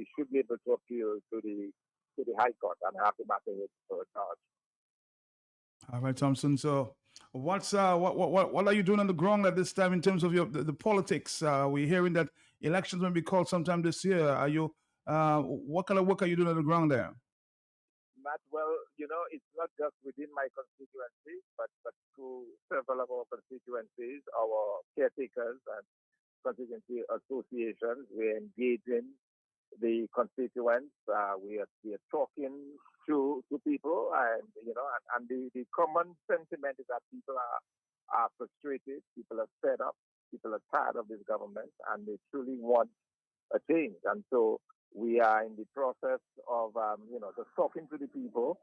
we should be able to appeal to the High Court and have the matter heard for a charge. All right, Thompson. So, what are you doing on the ground at this time in terms of the politics? We're hearing that elections may be called sometime this year. Are you? What kind of work are you doing on the ground there? Matt, well, it's not just within my constituency, but through several of our constituencies, our caretakers and constituency associations, we're engaging the constituents. We are talking to people, and the common sentiment is that people are frustrated, people are fed up, people are tired of this government, and they truly want a change. And so we are in the process of just talking to the people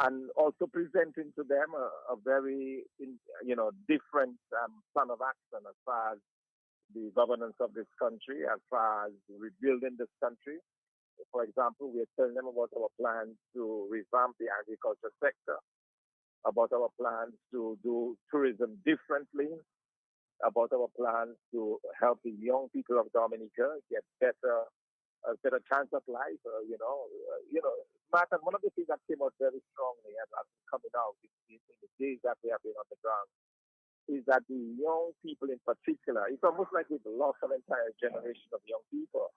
and also presenting to them a very different plan of action as far as the governance of this country, as far as rebuilding this country. For example, we are telling them about our plans to revamp the agriculture sector, about our plans to do tourism differently, about our plans to help the young people of Dominica get a better chance of life. Matt, and one of the things that came out very strongly and has been coming out in the days that we have been on the ground is that the young people in particular, it's almost like we've lost an entire generation of young people.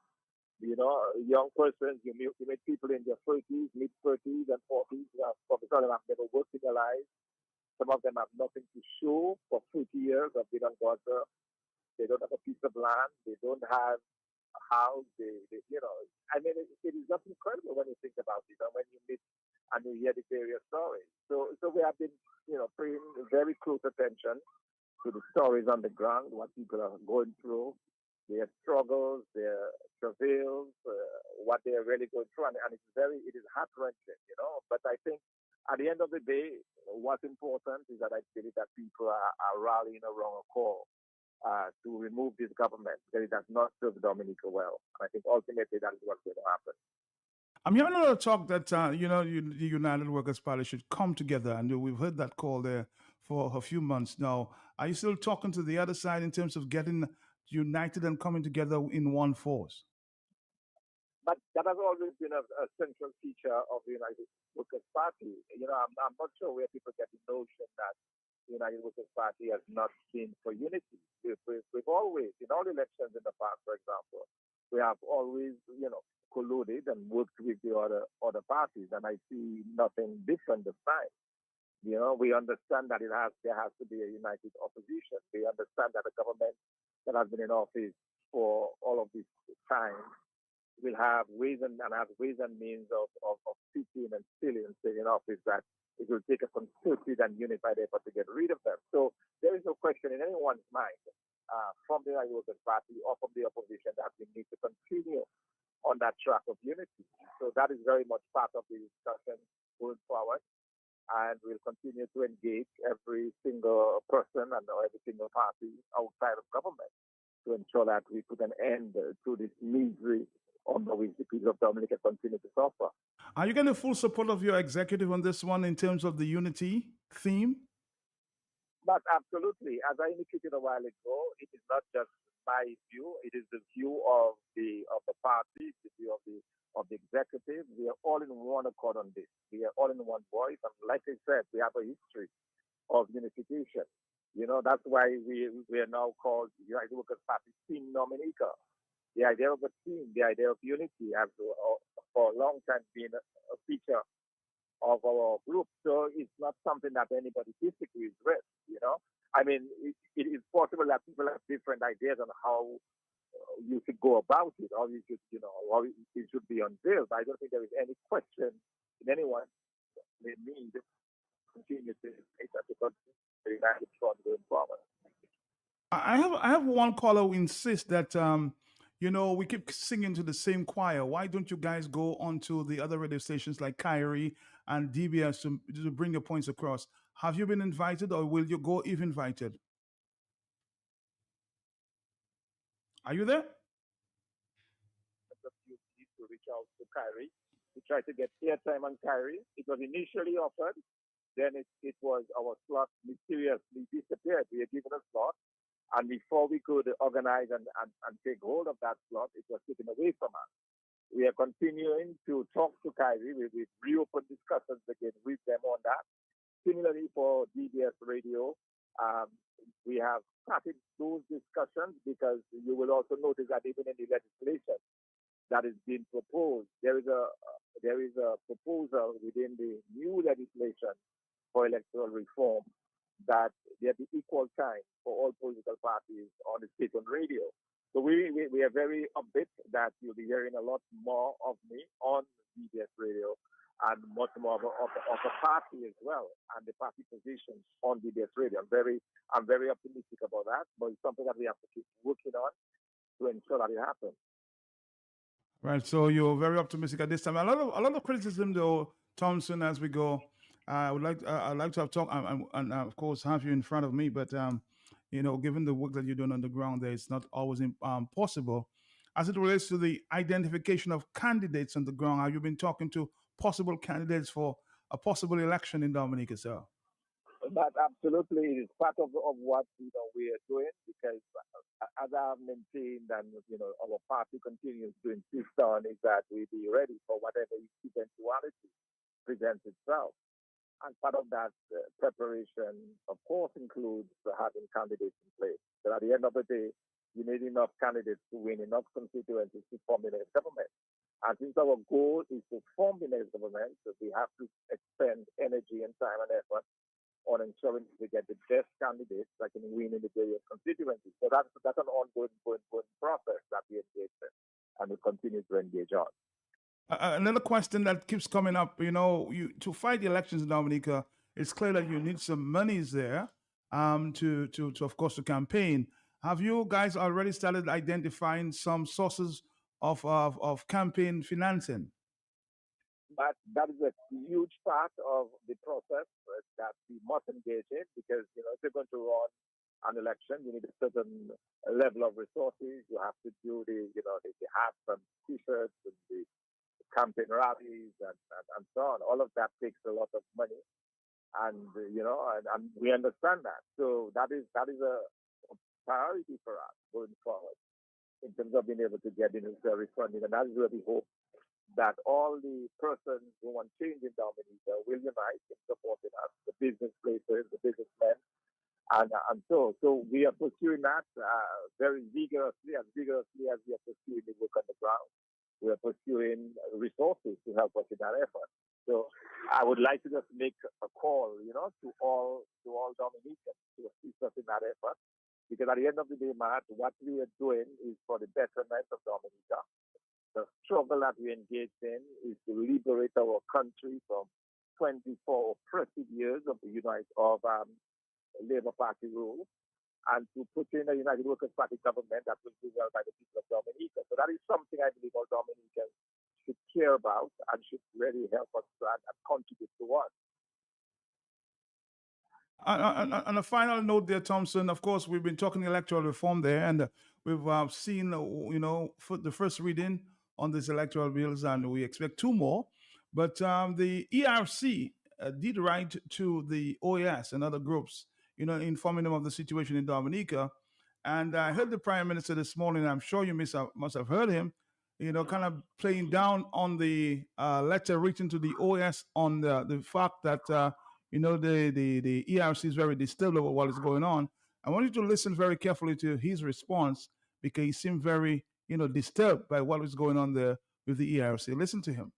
Young persons, you meet people in their 30s, mid 30s and 40s, some of them have never worked in their lives. Some of them have nothing to show for 40 years of being on God's earth. They don't have a piece of land. They don't have a house. It is just incredible when you think about it and when you meet and you hear the various stories. So we have been, paying very close attention to the stories on the ground, what people are going through, their struggles, their travails, what they are really going through, and it is heart wrenching, But I think at the end of the day, what's important is that I believe that people are rallying around a call to remove this government because it does not serve Dominica well. And I think ultimately that is what's going to happen. I'm hearing a lot of talk that the United Workers Party should come together, and we've heard that call there for a few months now. Are you still talking to the other side in terms of getting united and coming together in one force? But that has always been a central feature of the United Workers Party. I'm not sure where people get the notion that the United Workers Party has not been for unity. We've always, in all elections in the past, for example, we have always, colluded and worked with the other parties, and I see nothing different this time. We understand that there has to be a united opposition. We understand that the government that has been in office for all of this time will have ways and means of sitting and staying in office that it will take a concerted and unified effort to get rid of them. So there is no question in anyone's mind from the United Workers Party or from the opposition that we need to continue on that track of unity. So that is very much part of the discussion going forward. And we'll continue to engage every single person and every single party outside of government to ensure that we put an end to this misery under which the people of Dominica continue to suffer. Are you getting full support of your executive on this one in terms of the unity theme? But absolutely, as I indicated a while ago, it is not just my view; it is the view of the party, the view of the executive. We are all in one accord on this. We are all in one voice, and like I said, we have a history of unification. That's why we are now called the United Workers Party Team Dominica. The idea of a team, the idea of unity, has for a long time been a feature of our group. So it's not something that anybody disagrees with, it is possible that people have different ideas on how you should go about it, or you should, or it should be unveiled. But I don't think there is any question in anyone they need to continue to make that because the United Front going forward. I have one caller who insists that we keep singing to the same choir. Why don't you guys go on to the other radio stations like Kyrie and DBS to bring your points across? Have you been invited, or will you go if invited? Are you there? A few people to reach out to Kyrie to try to get airtime on Kyrie. It was initially offered, then it was our slot mysteriously disappeared. We had given a slot, and before we could organize and take hold of that slot, it was taken away from us. We are continuing to talk to Kyrie. We reopen discussions again with them on that. Similarly, for DBS Radio, um, we have started those discussions because you will also notice that even in the legislation that is being proposed, there is a proposal within the new legislation for electoral reform that there be equal time for all political parties on the state-owned radio. So we are very upbeat that you'll be hearing a lot more of me on BBS Radio and much more of a party as well and the party positions on BBS Radio. I'm very optimistic about that, but it's something that we have to keep working on to ensure that it happens. Right. So you're very optimistic at this time. A lot of criticism, though, Thompson. As we go, I'd like to have talk and of course have you in front of me. But given the work that you're doing on the ground, there, it's not always possible. As it relates to the identification of candidates on the ground, have you been talking to possible candidates for a possible election in Dominica, sir? But absolutely, it's part of what we are doing because as I have maintained and our party continues to insist on is that we be ready for whatever eventuality presents itself. And part of that preparation, of course, includes having candidates in place. But at the end of the day, you need enough candidates to win enough constituencies to form the next government. And since our goal is to form the next government, so we have to expend energy and time and effort on ensuring we get the best candidates that can win in the various constituencies. So that's an ongoing process that we engage in and we continue to engage on. Another question that keeps coming up, you to fight the elections in Dominica, it's clear that you need some monies there, to of course to campaign. Have you guys already started identifying some sources of campaign financing? But that is a huge part of the process that we must engage in because, if you're going to run an election, you need a certain level of resources. You have to do the hats and t-shirts and the campaign rallies and so on. All of that takes a lot of money. And, and we understand that. So that is a priority for us going forward in terms of being able to get the necessary funding. And that is where we hope that all the persons who want change in Dominica will unite in supporting us, the business places, the businessmen, and so we are pursuing that very vigorously, as vigorously as we are pursuing the work on the ground. We are pursuing resources to help us in that effort. So I would like to just make a call, to all Dominicans to assist us in that effort. Because at the end of the day, Matt, what we are doing is for the betterment of Dominica. The struggle that we engaged in is to liberate our country from 24 oppressive years of the Labour Party rule and to put in a United Workers' Party government that will do well by the people of Dominica. So that is something I believe all Dominicans should care about and should really help us and contribute towards. On a final note, there, Thompson. Of course, we've been talking electoral reform there, and we've seen, for the first reading on these electoral bills, and we expect two more. But the ERC did write to the OAS and other groups, informing them of the situation in Dominica. And I heard the Prime Minister this morning. I'm sure you must have heard him, kind of playing down on the letter written to the OAS on the fact that the ERC is very disturbed over what is going on. I want you to listen very carefully to his response because he seemed very disturbed by what was going on there with the ERC. Listen to him.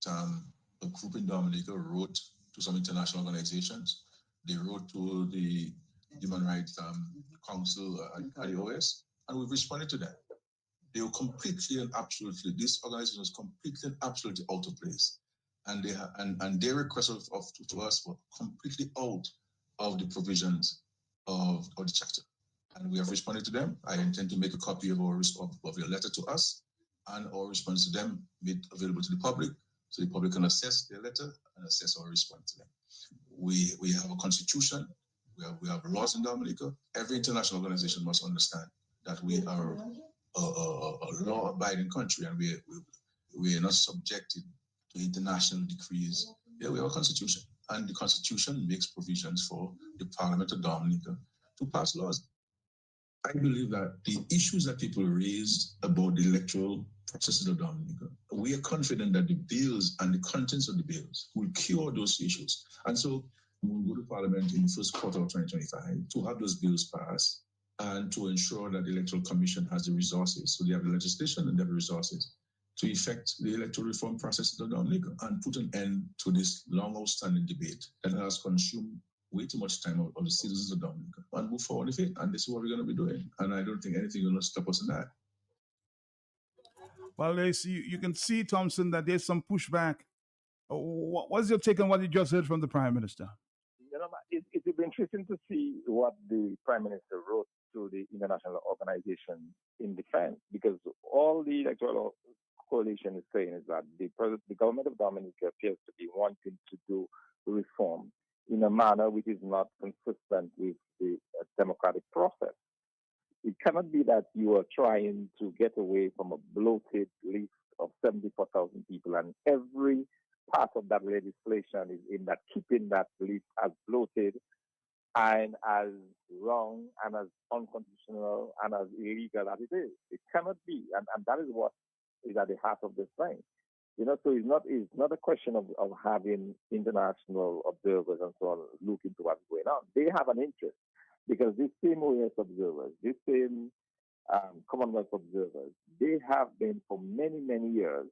A group in Dominica wrote to some international organizations. They wrote to the Human Rights Council at the OS, and we've responded to that. They were completely and absolutely, this organization was completely and absolutely out of place. And their request to us were completely out of the provisions of the chapter. And we have responded to them. I intend to make a copy of your letter to us and our response to them made available to the public, so the public can assess their letter and assess our response to them. We have a constitution, we have laws in Dominica. Every international organization must understand that we are a law-abiding country and we are not subjected to international decrees. Yeah, we have a constitution, and the constitution makes provisions for the Parliament of Dominica to pass laws. I believe that the issues that people raised about the electoral process of Dominica, we are confident that the bills and the contents of the bills will cure those issues. And so we will go to Parliament in the first quarter of 2025 to have those bills passed and to ensure that the Electoral Commission has the resources. So they have the legislation and they have the resources to effect the electoral reform process of Dominica and put an end to this long outstanding debate that has consumed way too much time of the citizens of Dominica and move forward with it. And this is what we're going to be doing. And I don't think anything will stop us in that. Well, you can see, Thompson, that there's some pushback. What's your take on what you just heard from the Prime Minister? It will be interesting to see what the Prime Minister wrote to the international organization in defense, because all the electoral coalition is saying is that the government of Dominica appears to be wanting to do reform in a manner which is not consistent with the democratic process. It cannot be that you are trying to get away from a bloated list of 74,000 people, and every part of that legislation is in that keeping that list as bloated and as wrong and as unconstitutional and as illegal as it is. It cannot be, and that is what is at the heart of this thing. So it's not a question of having international observers and so on look into what's going on. They have an interest, because these same OAS observers, these same Commonwealth observers, they have been for many, many years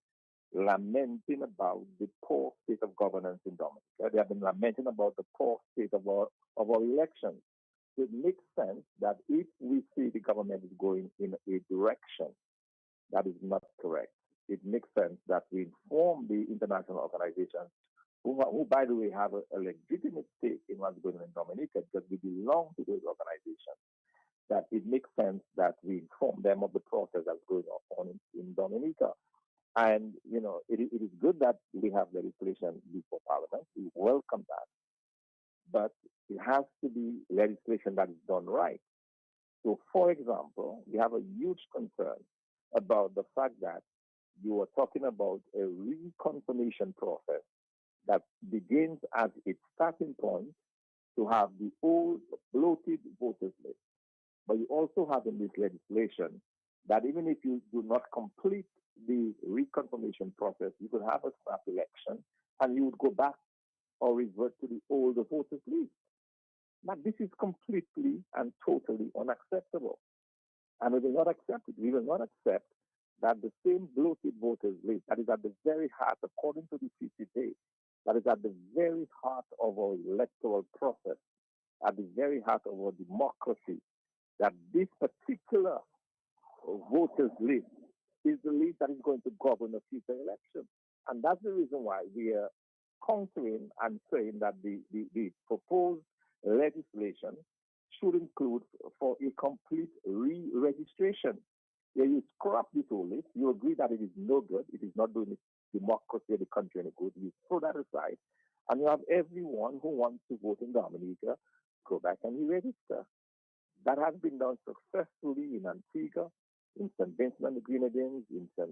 lamenting about the poor state of governance in Dominica. They have been lamenting about the poor state of our elections. So it makes sense that if we see the government is going in a direction that is not correct, it makes sense that we inform the international organizations who, by the way, have a legitimate stake in what's going on in Dominica, because we belong to those organizations, that it makes sense that we inform them of the process that's going on in Dominica. And, it is good that we have legislation before Parliament. We welcome that. But it has to be legislation that is done right. So, for example, we have a huge concern about the fact that you are talking about a reconfirmation process that begins at its starting point to have the old bloated voters list. But you also have in this legislation that even if you do not complete the reconfirmation process, you could have a snap election and you would go back or revert to the older voters list. Now, this is completely and totally unacceptable. And we will not accept it. We will not accept that the same bloated voters list that is at the very heart, according to the CCJ, that is at the very heart of our electoral process, at the very heart of our democracy, that this particular voters list is the list that is going to govern the future election. And that's the reason why we are countering and saying that the proposed legislation should include for a complete re-registration. Where you scrap this whole list, you agree that it is no good, it is not doing the democracy of the country any good, you throw that aside, and you have everyone who wants to vote in Dominica go back and re-register. That has been done successfully in Antigua, in St. Vincent and the Grenadines, in St.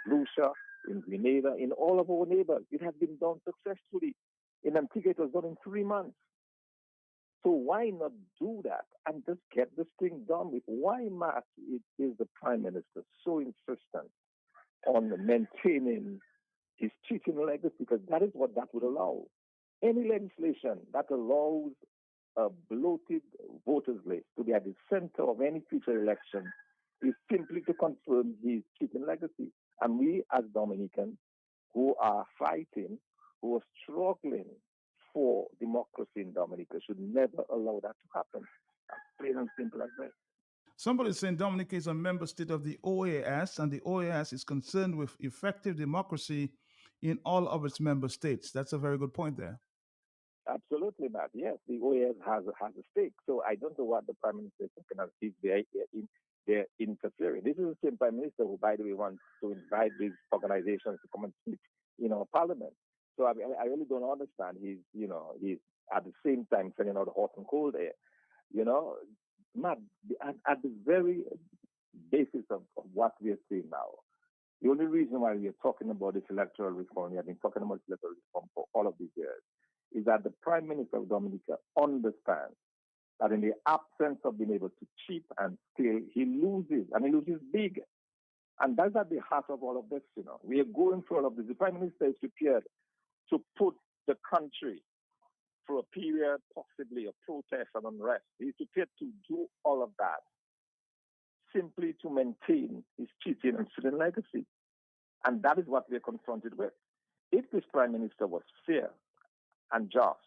Lucia, in Grenada, in all of our neighbors. It has been done successfully. In Antigua, it was done in 3 months. So why not do that and just get this thing done with? Why is the Prime Minister so insistent on maintaining his cheating legacy? Because that is what that would allow. Any legislation that allows a bloated voters list to be at the center of any future election is simply to confirm his cheating legacy. And we, as Dominicans, who are fighting, who are struggling for democracy in Dominica, should never allow that to happen. As plain and simple as that. Somebody is saying Dominica is a member state of the OAS, and the OAS is concerned with effective democracy in all of its member states. That's a very good point there. Absolutely, Matt. Yes, the OAS has a stake. So I don't know what the Prime Minister is talking about if they're interfering. This is the same Prime Minister who, by the way, wants to invite these organizations to come and speak in our Parliament. So I really don't understand. He's at the same time sending out hot and cold air. Matt, at the very basis of what we are seeing now, the only reason why we are talking about this electoral reform, we have been talking about electoral reform for all of these years, is that the Prime Minister of Dominica understands that in the absence of being able to cheat and steal, he loses, and he loses big. And that's at the heart of all of this, you know. We are going through all of this. The Prime Minister is prepared to put the country through a period, possibly of protest and unrest. He's prepared to do all of that simply to maintain his cheating and stealing legacy. And that is what we're confronted with. If this Prime Minister was fair and just,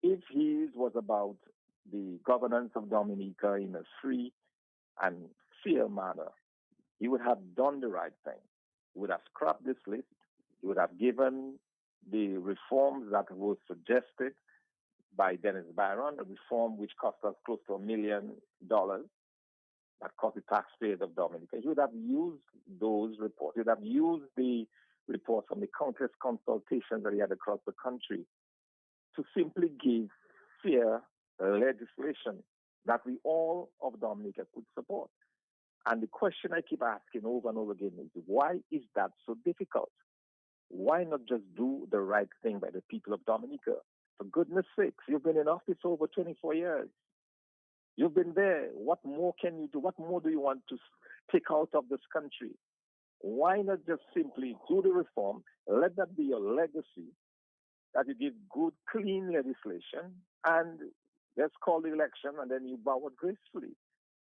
if his was about the governance of Dominica in a free and fair manner, he would have done the right thing. He would have scrapped this list. He would have given the reforms that were suggested by Dennis Byron, a reform which cost us close to $1 million, that cost the taxpayers of Dominica. He would have used those reports. He would have used the reports from the countless consultations that he had across the country to simply give fair legislation that we all of Dominica could support. And the question I keep asking over and over again is, why is that so difficult? Why not just do the right thing by the people of Dominica? For goodness sakes, you've been in office over 24 years. You've been there. What more can you do? What more do you want to take out of this country? Why not just simply do the reform? Let that be your legacy, that you give good, clean legislation, and let's call the election, and then you bow out gracefully.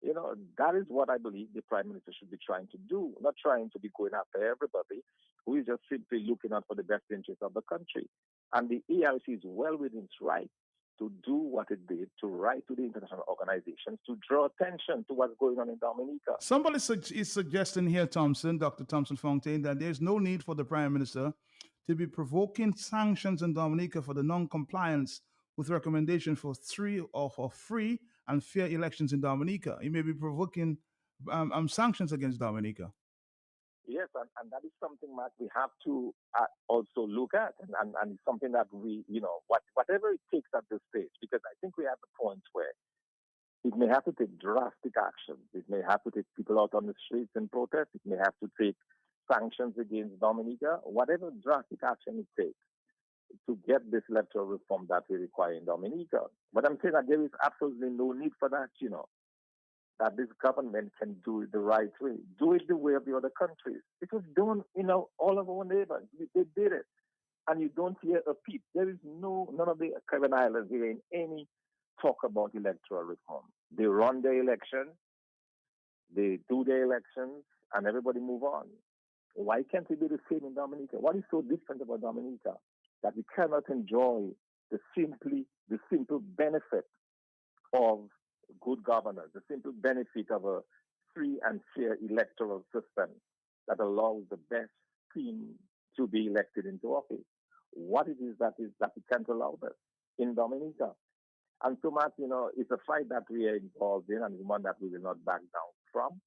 You know, that is what I believe the Prime Minister should be trying to do, not trying to be going after everybody, who is just simply looking out for the best interest of the country. And the ERC is well within its right to do what it did, to write to the international organizations, to draw attention to what's going on in Dominica. Somebody is suggesting here, Thompson, Dr. Thompson Fontaine, that there's no need for the Prime Minister to be provoking sanctions in Dominica for the non-compliance with recommendation for free and fair elections in Dominica. He may be provoking sanctions against Dominica. Yes, and that is something that we have to also look at, and it's something that we, you know, whatever it takes at this stage, because I think we have a point where it may have to take drastic actions. It may have to take people out on the streets in protest. It may have to take sanctions against Dominica, whatever drastic action it takes to get this electoral reform that we require in Dominica. But I'm saying that there is absolutely no need for that, you know, that this government can do it the right way. Do it the way of the other countries. It was done, you know, all of our neighbors. They did it. And you don't hear a peep. There is none of the Caribbean islands hearing any talk about electoral reform. They run their elections, they do their elections, and everybody move on. Why can't we do the same in Dominica? What is so different about Dominica that we cannot enjoy the simple benefit of good governance, the simple benefit of a free and fair electoral system that allows the best team to be elected into office? What it is that we can't allow this in Dominica? And so much, you know, it's a fight that we are involved in, and it's one that we will not back down from.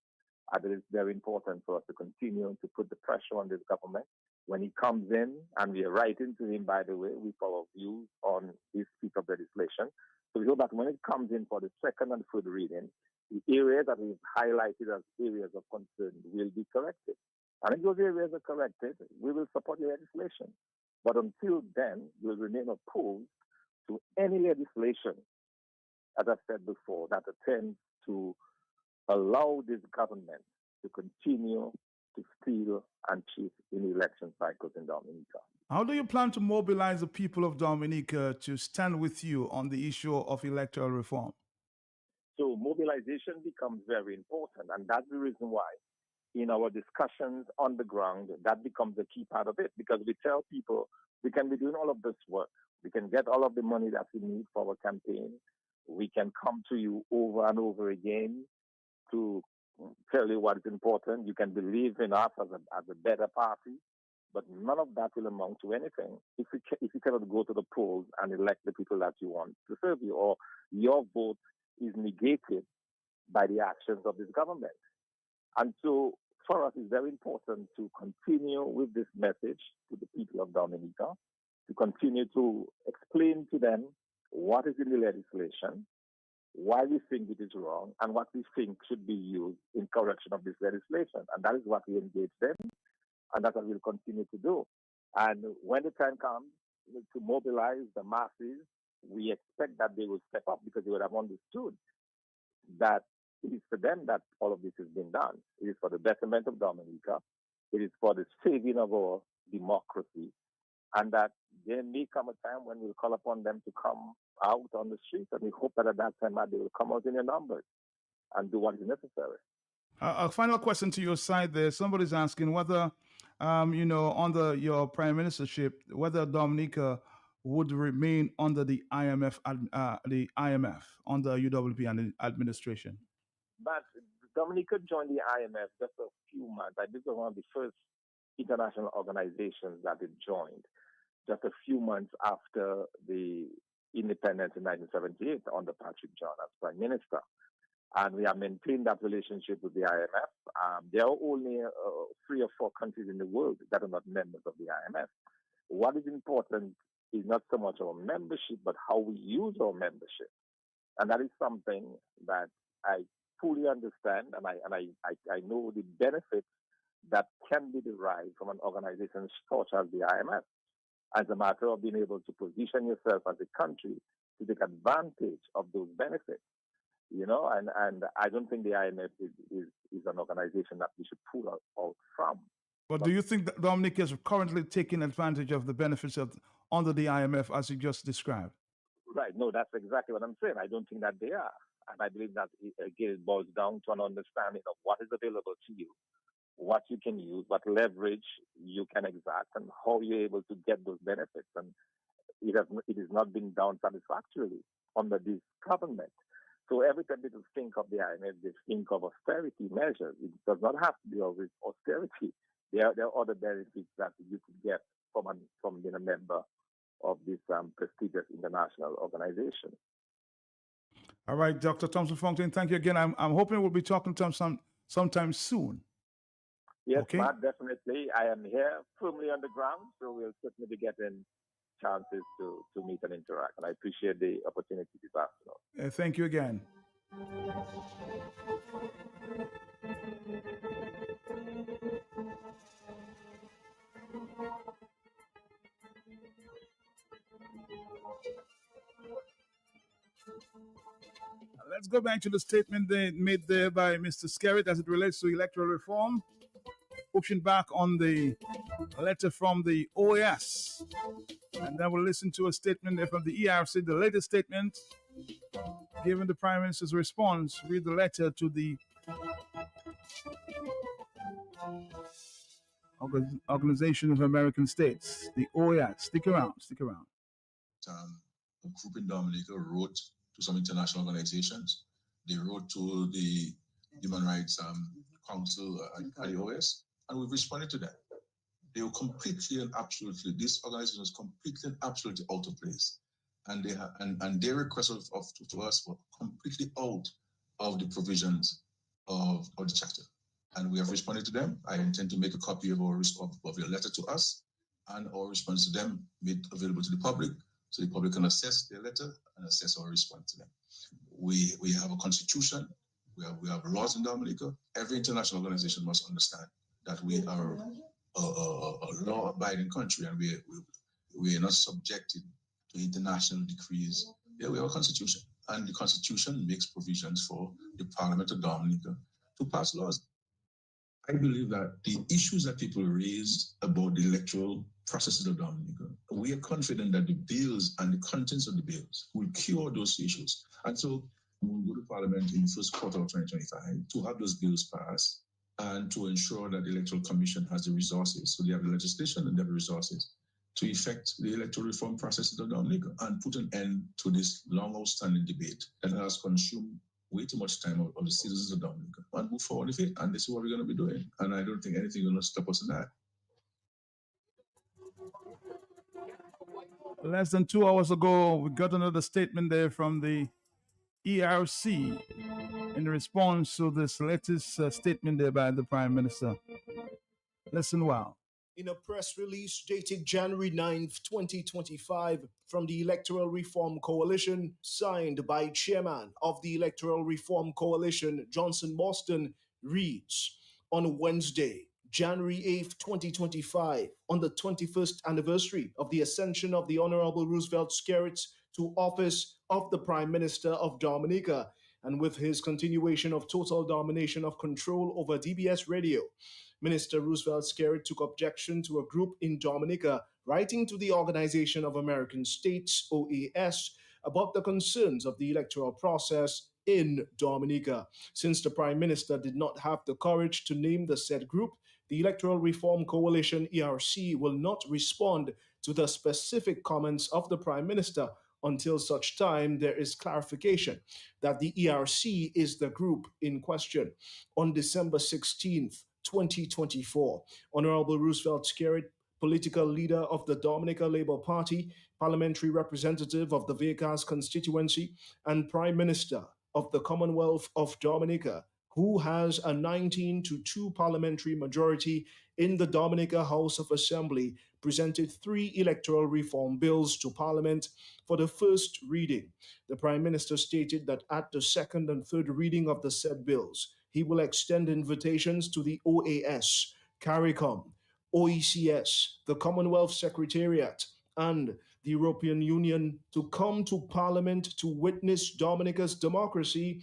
And it is very important for us to continue to put the pressure on this government. When he comes in, and we are writing to him, by the way, with our views on this piece of legislation. So we hope that when it comes in for the second and third reading, the areas that we've highlighted as areas of concern will be corrected. And if those areas are corrected, we will support the legislation. But until then, we'll remain opposed to any legislation, as I've said before, that attempts to allow this government to continue to steal and cheat in election cycles in Dominica. How do you plan to mobilize the people of Dominica to stand with you on the issue of electoral reform? So mobilization becomes very important, and that's the reason why in our discussions on the ground, that becomes a key part of it, because we tell people we can be doing all of this work. We can get all of the money that we need for our campaign. We can come to you over and over again to tell you what is important. You can believe in us as a better party, but none of that will amount to anything if you cannot go to the polls and elect the people that you want to serve you, or your vote is negated by the actions of this government. And so for us, it's very important to continue with this message to the people of Dominica, to continue to explain to them what is in the legislation, why we think it is wrong, and what we think should be used in correction of this legislation. And that is what we engage them, and that's what we'll continue to do. And when the time comes to mobilize the masses we expect that they will step up because they would have understood that it is for them that all of this has been done. It is for the betterment of Dominica. It is for the saving of our democracy. And that there may come a time when we'll call upon them to come out on the streets. And we hope that at that time that they will come out in their numbers and do what is necessary. A final question to your side there. Somebody's asking whether, under your prime ministership, whether Dominica would remain under the IMF under UWP and the administration. But Dominica joined the IMF just a few months. This was one of the first international organizations that it joined, just a few months after the independence in 1978 under Patrick John as prime minister. And we have maintained that relationship with the IMF. There are only 3 or 4 countries in the world that are not members of the IMF. What is important is not so much our membership, but how we use our membership. And that is something that I fully understand, and I know the benefits that can be derived from an organization such as the IMF, as a matter of being able to position yourself as a country to take advantage of those benefits. And I don't think the IMF is an organization that we should pull out from. But do you think that Dominica is currently taking advantage of the benefits of under the IMF as you just described? Right. No, that's exactly what I'm saying. I don't think that they are. And I believe that, again, it boils down to an understanding of what is available to you, what you can use, what leverage you can exact, and how you're able to get those benefits. And it has not been done satisfactorily under this government. So every time people think of the IMF, they think of austerity measures. It does not have to be always austerity. There are other benefits that you could get from being a member of this prestigious international organization. All right, Dr. Thompson Fontaine, thank you again. I'm hoping we'll be talking to him sometime soon. Yes, okay. Matt, definitely. I am here firmly on the ground, so we'll certainly be getting chances to meet and interact. And I appreciate the opportunity this afternoon. Thank you again. Let's go back to the statement made there by Mr. Skerritt as it relates to electoral reform, pushing back on the letter from the OAS. And then we'll listen to a statement from the ERC, the latest statement, given the Prime Minister's response. Read the letter to the Organization of American States, the OAS. Stick around. A group in Dominica wrote to some international organizations. They wrote to the Human Rights Council at the OAS, and we've responded to that. They were completely and absolutely, this organization was completely and absolutely out of place. And their requests to us were completely out of the provisions of the charter. And we have responded to them. I intend to make a copy of your letter to us and our response to them made available to the public, so the public can assess their letter and assess our response to them. We have a constitution, we have laws in Dominica. Every international organization must understand that we are a law-abiding country, and we are not subjected to international decrees. Yeah, we have a constitution, and the constitution makes provisions for the Parliament of Dominica to pass laws. I believe that the issues that people raised about the electoral processes of Dominica, we are confident that the bills and the contents of the bills will cure those issues. And so we'll go to Parliament in the first quarter of 2025 to have those bills passed and to ensure that the Electoral Commission has the resources. So they have the legislation and they have the resources to effect the electoral reform processes of Dominica and put an end to this long outstanding debate that has consumed way too much time of the citizens of Dominica, and move forward with it. And this is what we're going to be doing. And I don't think anything is going to stop us in that. Less than 2 hours ago, we got another statement there from the ERC in response to this latest statement there by the Prime Minister. Listen well. In a press release dated January 9th, 2025, from the Electoral Reform Coalition, signed by Chairman of the Electoral Reform Coalition, Johnson Boston, reads, on Wednesday, January 8th, 2025, on the 21st anniversary of the ascension of the Honorable Roosevelt Skerritt to office of the Prime Minister of Dominica, and with his continuation of total domination of control over DBS radio. Minister Roosevelt Skerrit took objection to a group in Dominica writing to the Organization of American States, OAS, about the concerns of the electoral process in Dominica. Since the Prime Minister did not have the courage to name the said group, the Electoral Reform Coalition ERC will not respond to the specific comments of the Prime Minister until such time there is clarification that the ERC is the group in question. On December 16th, 2024, Honorable Roosevelt Skerrit, political leader of the Dominica Labour Party, parliamentary representative of the Vacas constituency, and Prime Minister of the Commonwealth of Dominica, who has a 19 to 2 parliamentary majority in the Dominica House of Assembly, presented 3 electoral reform bills to Parliament for the first reading. The Prime Minister stated that at the second and third reading of the said bills, he will extend invitations to the OAS, CARICOM, OECS, the Commonwealth Secretariat, and the European Union to come to Parliament to witness Dominica's democracy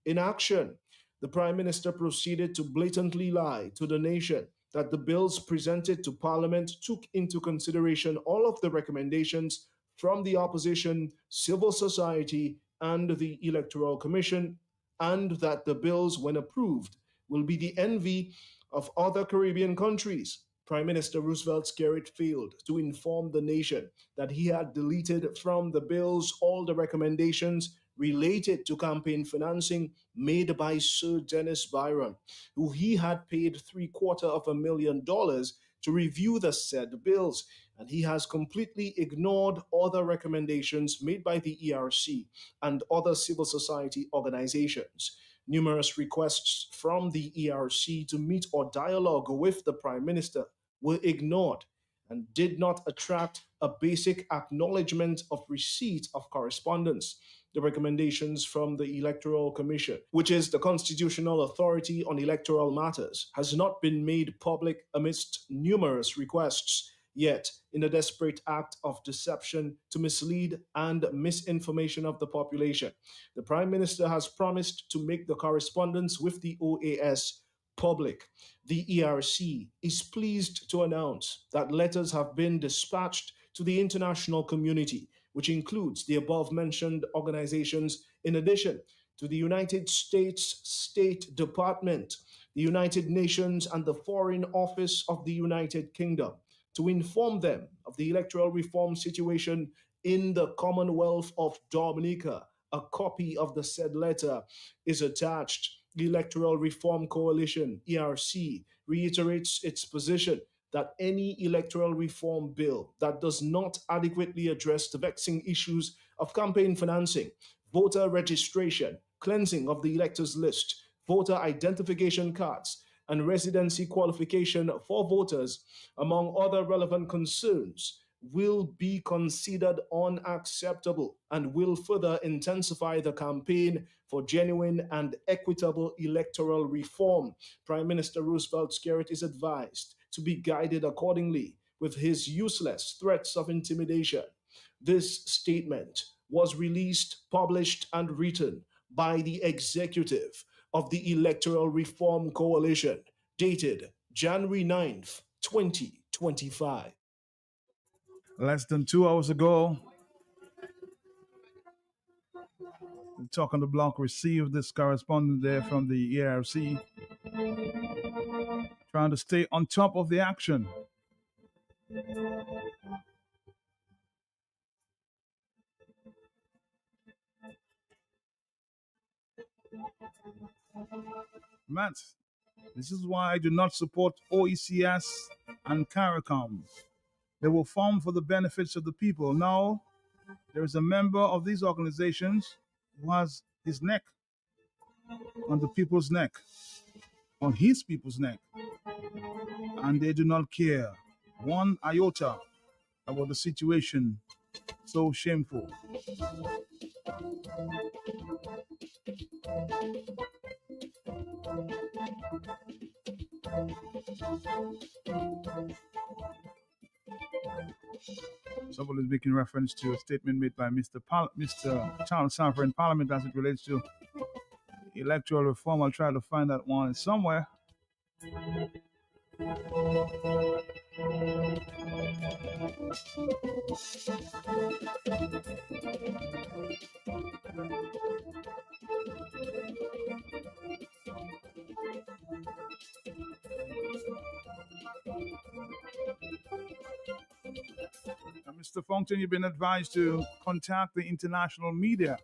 in action. The Prime Minister proceeded to blatantly lie to the nation that the bills presented to Parliament took into consideration all of the recommendations from the opposition, civil society, and the Electoral Commission, and that the bills, when approved, will be the envy of other Caribbean countries. Prime Minister Roosevelt Skerrit failed to inform the nation that he had deleted from the bills all the recommendations related to campaign financing made by Sir Dennis Byron, who he had paid $750,000 to review the said bills, and he has completely ignored other recommendations made by the ERC and other civil society organizations. Numerous requests from the ERC to meet or dialogue with the Prime Minister were ignored and did not attract a basic acknowledgement of receipt of correspondence. The recommendations from the Electoral Commission, which is the constitutional authority on electoral matters, has not been made public amidst numerous requests. Yet, in a desperate act of deception to mislead and misinformation of the population, the Prime Minister has promised to make the correspondence with the OAS public. The ERC is pleased to announce that letters have been dispatched to the international community, which includes the above mentioned organizations, in addition to the United States State Department, the United Nations, and the Foreign Office of the United Kingdom, to inform them of the electoral reform situation in the Commonwealth of Dominica. A copy of the said letter is attached. The Electoral Reform Coalition, ERC, reiterates its position that any electoral reform bill that does not adequately address the vexing issues of campaign financing, voter registration, cleansing of the electors list, voter identification cards, and residency qualification for voters, among other relevant concerns, will be considered unacceptable and will further intensify the campaign for genuine and equitable electoral reform. Prime Minister Roosevelt Skerrit is advised to be guided accordingly with his useless threats of intimidation. This statement was released, published, and written by the executive of the Electoral Reform Coalition, dated January 9th, 2025. Less than 2 hours ago, the Talk on the Block received this correspondent there from the ERC, trying to stay on top of the action. Matt, this is why I do not support OECS and CARICOM. They were formed for the benefits of the people. Now, there is a member of these organizations who has his neck on the people's neck, on his people's neck, and they do not care one iota about the situation. So shameful. Somebody is making reference to a statement made by Mr. Charles Sanford in Parliament as it relates to electoral reform. I'll try to find that one somewhere. Mr. Fontaine, you've been advised to contact the international media,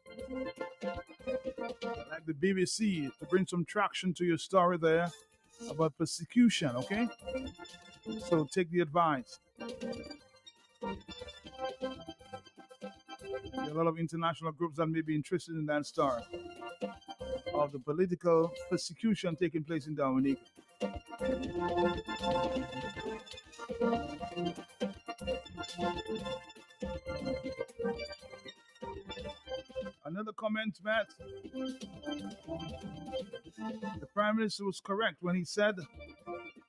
like the BBC, to bring some traction to your story there about persecution, okay? So take the advice. There are a lot of international groups that may be interested in that story of the political persecution taking place in Dominica. Another comment, Matt. The Prime Minister was correct when he said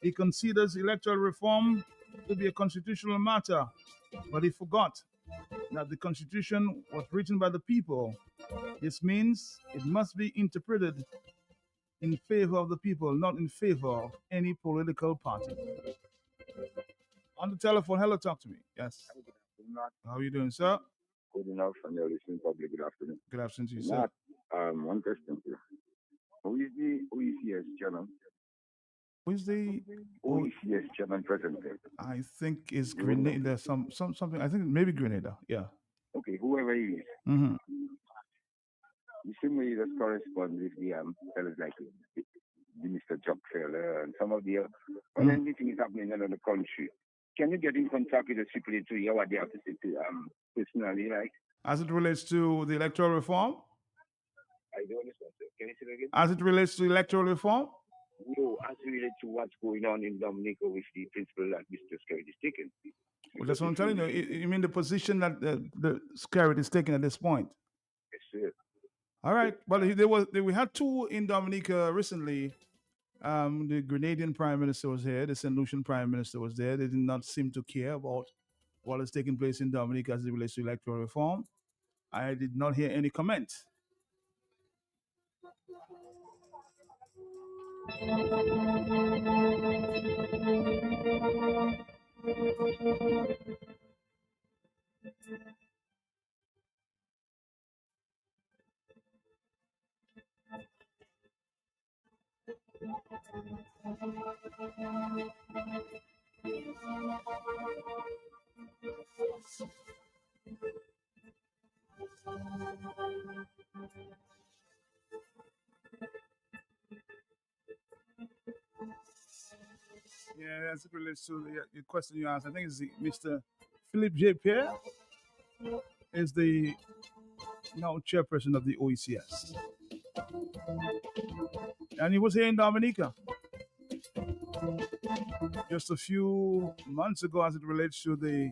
he considers electoral reform to be a constitutional matter, but he forgot that the Constitution was written by the people. This means it must be interpreted in favor of the people, not in favor of any political party. On the telephone, hello, talk to me. Yes. How are you doing, sir? Good enough, and you're listening public. Good afternoon. Good afternoon to you, sir. One question, please. Who is the OECS chairman? Who is the OECS chairman present there? I think is Grenada. Something. I think maybe Grenada. Yeah. Okay, whoever he is. Mm-hmm. The same way that corresponds with the fellas like Mr. Jock Feller and some of the when anything is happening in another country. Can you get in contact with the secretary to hear what they have to say to personally, like? As it relates to the electoral reform? I don't understand, sir. Can you say that again? As it relates to electoral reform? No, as it relates to what's going on in Dominica with the principle that Mr. Skerritt is taking. Well, that's what I'm telling you. You mean the position that the Skerritt is taking at this point? Yes, sir. All right. Well, we had two in Dominica recently. The Grenadian Prime Minister was here. The St. Lucian Prime Minister was there. They did not seem to care about what is taking place in Dominica as it relates to electoral reform. I did not hear any comment. Yeah, as it relates to the question you asked, I think it's Mr. Philippe J. Pierre is the now chairperson of the OECS. And he was here in Dominica just a few months ago as it relates to the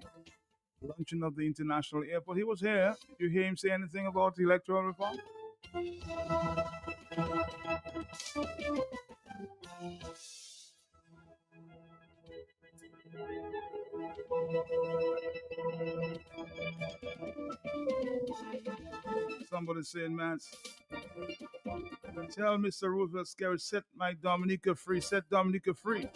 launching of the international airport. He was here. Did you hear him say anything about the electoral reform? Somebody saying, man, tell Mr. Roosevelt Skerritt, set my Dominica free, set Dominica free.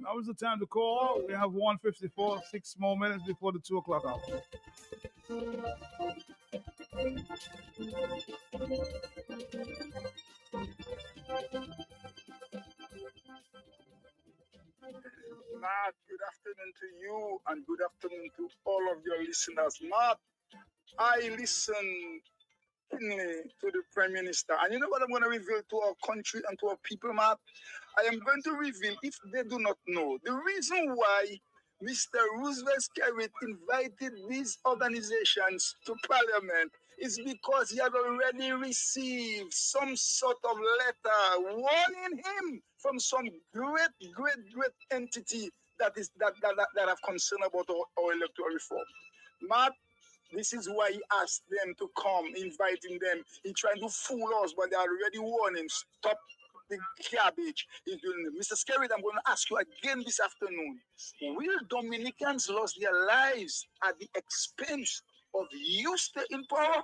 Now is the time to call. We have 1:54, 6 more minutes before the 2 o'clock hour. Matt, good afternoon to you and good afternoon to all of your listeners. Matt, I listen keenly to the Prime Minister. And you know what I'm going to reveal to our country and to our people, Matt? I am going to reveal, if they do not know, the reason why Mr. Roosevelt Skerritt invited these organizations to Parliament is because he had already received some sort of letter warning him from some great entity that have concern about our electoral reform. Matt, This is why he asked them to come, inviting them. He trying to fool us, but they already warned him. Stop the cabbage he's doing. Mr. Skerrit, I'm going to ask you again this afternoon. Will Dominicans lose their lives at the expense of you stay in power?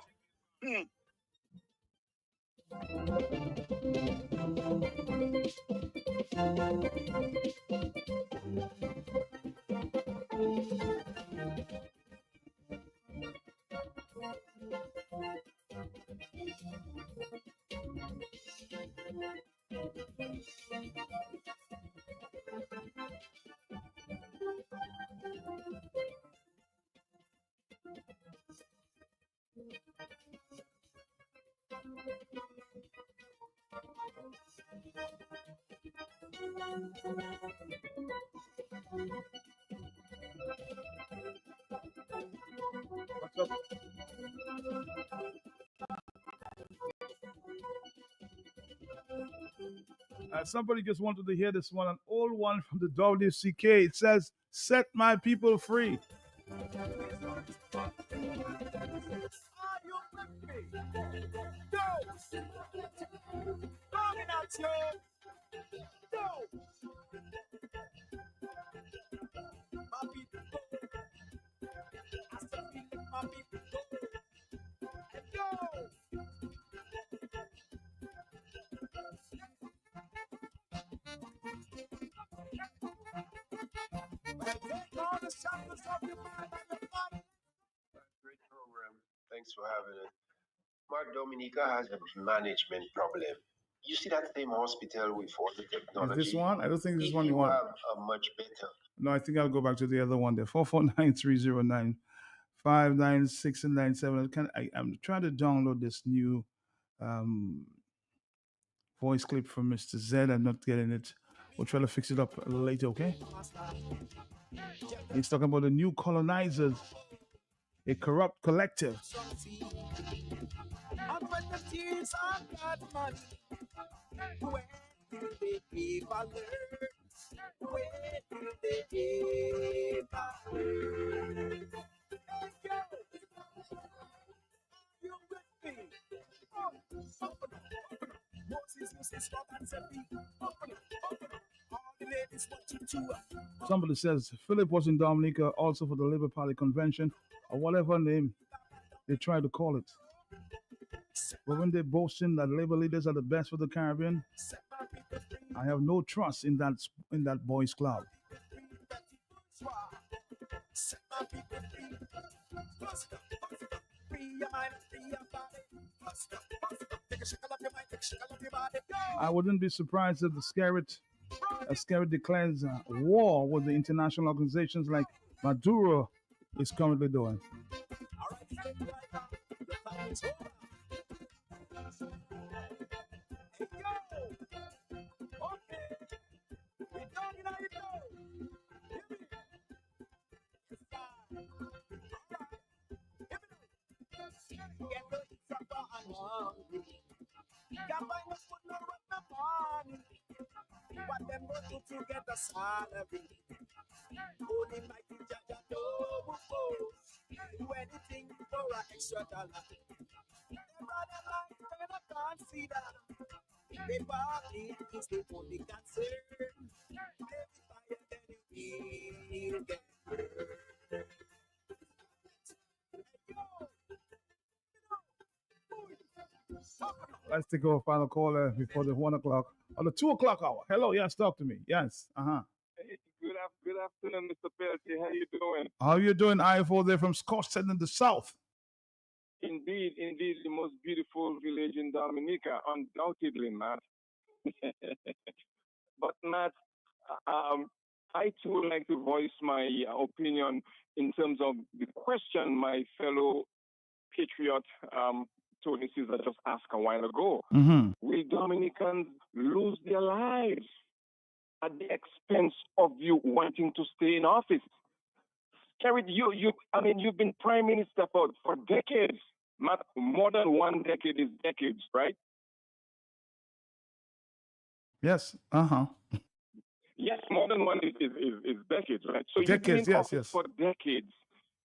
Somebody just wanted to hear this one, an old one from the WCK. It says, "Set my people free." Great program. Thanks for having it. Mark, Dominica has a management problem. You see that same hospital with all the technology? Is this one? I don't think this if one you you want. have a much better. No, I think I'll go back to the other one there. 449-309-596 and 97. I'm trying to download this new voice clip from Mr. Z. I'm not getting it. We'll try to fix it up later, okay? He's talking about the new colonizers, a corrupt collective. Somebody says Philip was in Dominica also for the Labour Party convention, or whatever name they try to call it. But when they're boasting that Labour leaders are the best for the Caribbean, I have no trust in that boys' club. I wouldn't be surprised if the Skerrit declares war with the international organizations like Maduro is currently doing. Let's take our final caller before the 1 o'clock or the 2 o'clock hour. Hello, yes, talk to me. Yes, Hey, good afternoon, Mr. Peltier. How you doing? How you doing, IFO there from Scotland in the south? Indeed, the most beautiful village in Dominica, undoubtedly, Matt. But Matt, I too would like to voice my opinion in terms of the question my fellow patriot Tony Caesar just asked a while ago. Mm-hmm. Will Dominicans lose their lives at the expense of you wanting to stay in office? Kerry, you've been prime minister for decades. Not more than 1 decade is decades, right? Yes. Yes, more than one is decades, right? So decades, you've been in office yes. for decades.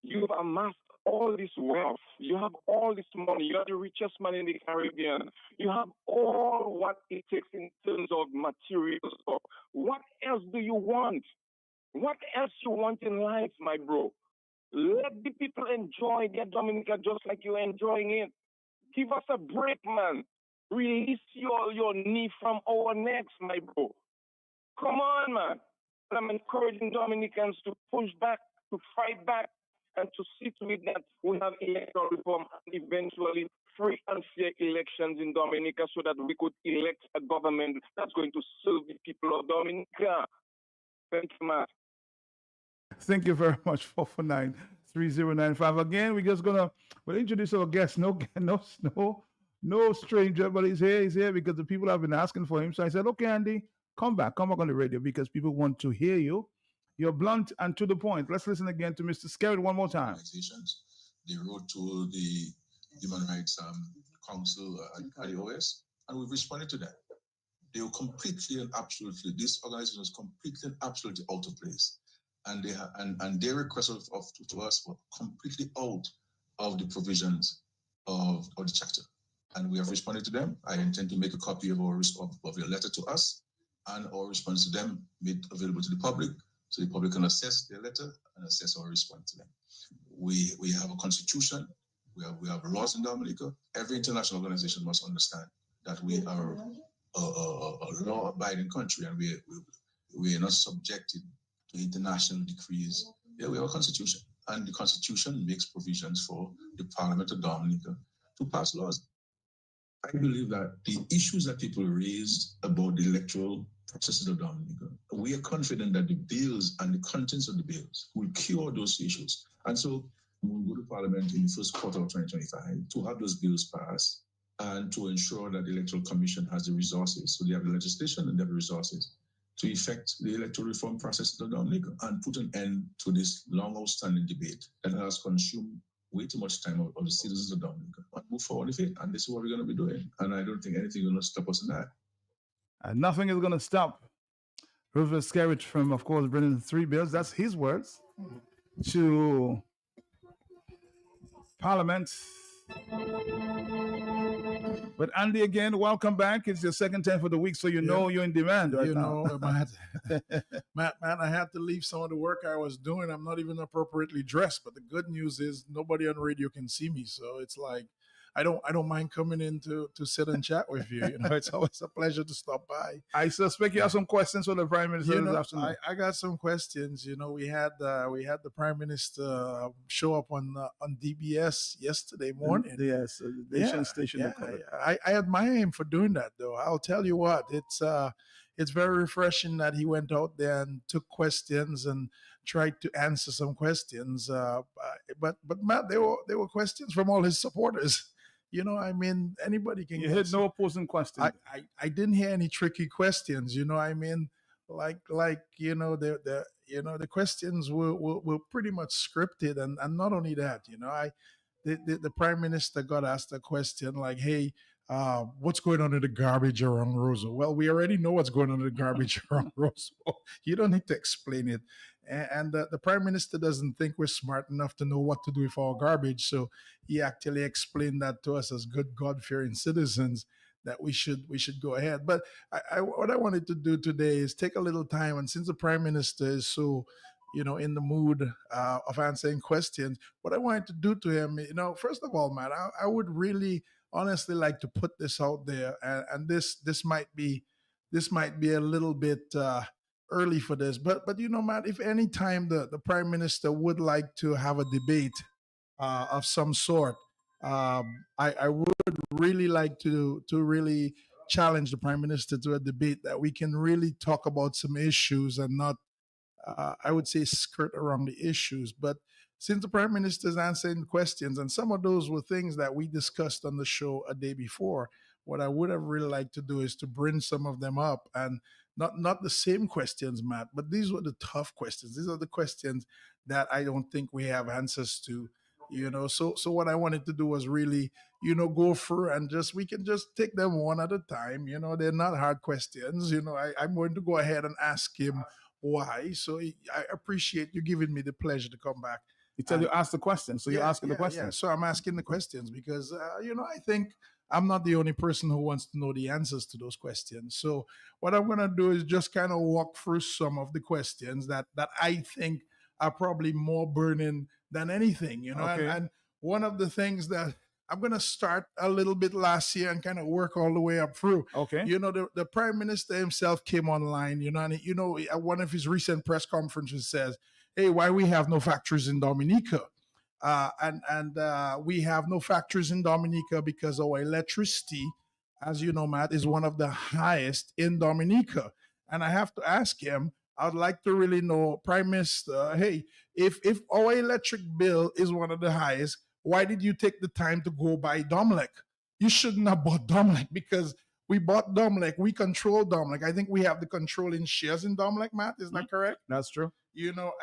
You've amassed all this wealth, you have all this money, you are the richest man in the Caribbean, you have all what it takes in terms of material stuff. What else do you want? What else you want in life, my bro? Let the people enjoy their Dominica just like you're enjoying it. Give us a break, man. Release your knee from our necks, my bro. Come on, man. I'm encouraging Dominicans to push back, to fight back, and to see to it that we have electoral reform and eventually free and fair elections in Dominica so that we could elect a government that's going to serve the people of Dominica. Thank you, Matt. Thank you very much, 449-3095. Again, we'll introduce our guest. No stranger, but he's here. He's here because the people have been asking for him. So I said, okay, Andy, come back on the radio because people want to hear you. You're blunt and to the point. Let's listen again to Mr. Skerritt one more time. They wrote to the Human Rights Council at the OS, and we've responded to that. They were completely and absolutely, this organization was completely and absolutely out of place. And their request to us were completely out of the provisions of the chapter. And we have responded to them. I intend to make a copy of your letter to us and our response to them made available to the public, so the public can assess their letter and assess our response to them. We have a constitution, we have laws in Dominica. Every international organization must understand that we are a law-abiding country, and we are not subjected to international decrees. Yeah, we have a constitution, and the constitution makes provisions for the Parliament of Dominica to pass laws. I believe that the issues that people raised about the electoral processes of Dominica, we are confident that the bills and the contents of the bills will cure those issues. And so we will go to Parliament in the first quarter of 2025 to have those bills passed and to ensure that the Electoral Commission has the resources. So they have the legislation and they have the resources to effect the electoral reform process of Dominica and put an end to this long outstanding debate that has consumed way too much time of the citizens of Dominica, and move forward with it. And this is what we're going to be doing. And I don't think anything is going to stop us in that. And nothing is going to stop Rufus Skerritt from, of course, bringing 3 bills. That's his words to Parliament. But Andy, again, welcome back. It's your second time for the week, so know you're in demand right now. Matt, I had to leave some of the work I was doing. I'm not even appropriately dressed, but the good news is nobody on radio can see me, so it's like I don't mind coming in to sit and chat with you. You know, it's always a pleasure to stop by. I suspect you have some questions for the Prime Minister this afternoon. I got some questions. You know, we had the Prime Minister show up on DBS yesterday morning. Yes, the station. I admire him for doing that, though. I'll tell you what, it's very refreshing that he went out there and took questions and tried to answer some questions. But Matt, there were questions from all his supporters. You know, I mean, anybody can. You had no opposing questions. I didn't hear any tricky questions. You know, I mean, like you know, the questions were pretty much scripted, and not only that, you know, the Prime Minister got asked a question like, "Hey, what's going on in the garbage around Roseau?" Well, we already know what's going on in the garbage around Roseau. You don't need to explain it. And the Prime Minister doesn't think we're smart enough to know what to do with our garbage. So he actually explained that to us as good God-fearing citizens, that we should go ahead. But what I wanted to do today is take a little time, and since the Prime Minister is so, you know, in the mood of answering questions, what I wanted to do to him, you know, first of all, Matt, I would really honestly like to put this out there, and this might be a little bit early for this, but you know, Matt, if any time the Prime Minister would like to have a debate of some sort, I would really like to really challenge the Prime Minister to a debate that we can really talk about some issues and not, I would say, skirt around the issues. But since the Prime Minister is answering questions, and some of those were things that we discussed on the show a day before, what I would have really liked to do is to bring some of them up, and not the same questions, Matt, but these were the tough questions. These are the questions that I don't think we have answers to, you know. So what I wanted to do was really, you know, go through and we can just take them one at a time. You know, they're not hard questions. You know, I'm going to go ahead and ask him why. So I appreciate you giving me the pleasure to come back He tell you ask the question, so you're asking the question. Yeah. So I'm asking the questions because I think I'm not the only person who wants to know the answers to those questions. So what I'm gonna do is just kind of walk through some of the questions that I think are probably more burning than anything. Okay. And one of the things that I'm gonna start a little bit last year and kind of work all the way up through. Okay. The Prime Minister himself came online, and at one of his recent press conferences says, "Hey, why we have no factories in Dominica?" And we have no factories in Dominica because our electricity, as you know, Matt, is one of the highest in Dominica. And I have to ask him, I'd like to really know, Prime Minister, hey, if our electric bill is one of the highest, why did you take the time to go buy Domlec? You shouldn't have bought Domlec because we bought Domlec. We control Domlec. I think we have the controlling shares in Domlec, Matt. Is that correct? That's true.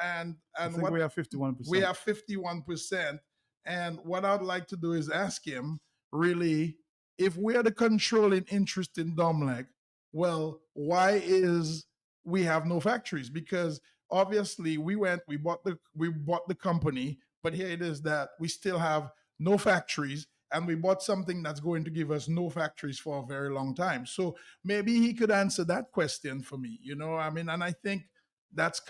And I think we have 51%. We have 51%. And what I'd like to do is ask him, really, if we are the controlling interest in Domlec, well, why is we have no factories? Because obviously we bought the company, but here it is that we still have no factories, and we bought something that's going to give us no factories for a very long time. So maybe he could answer that question for me, and I think that's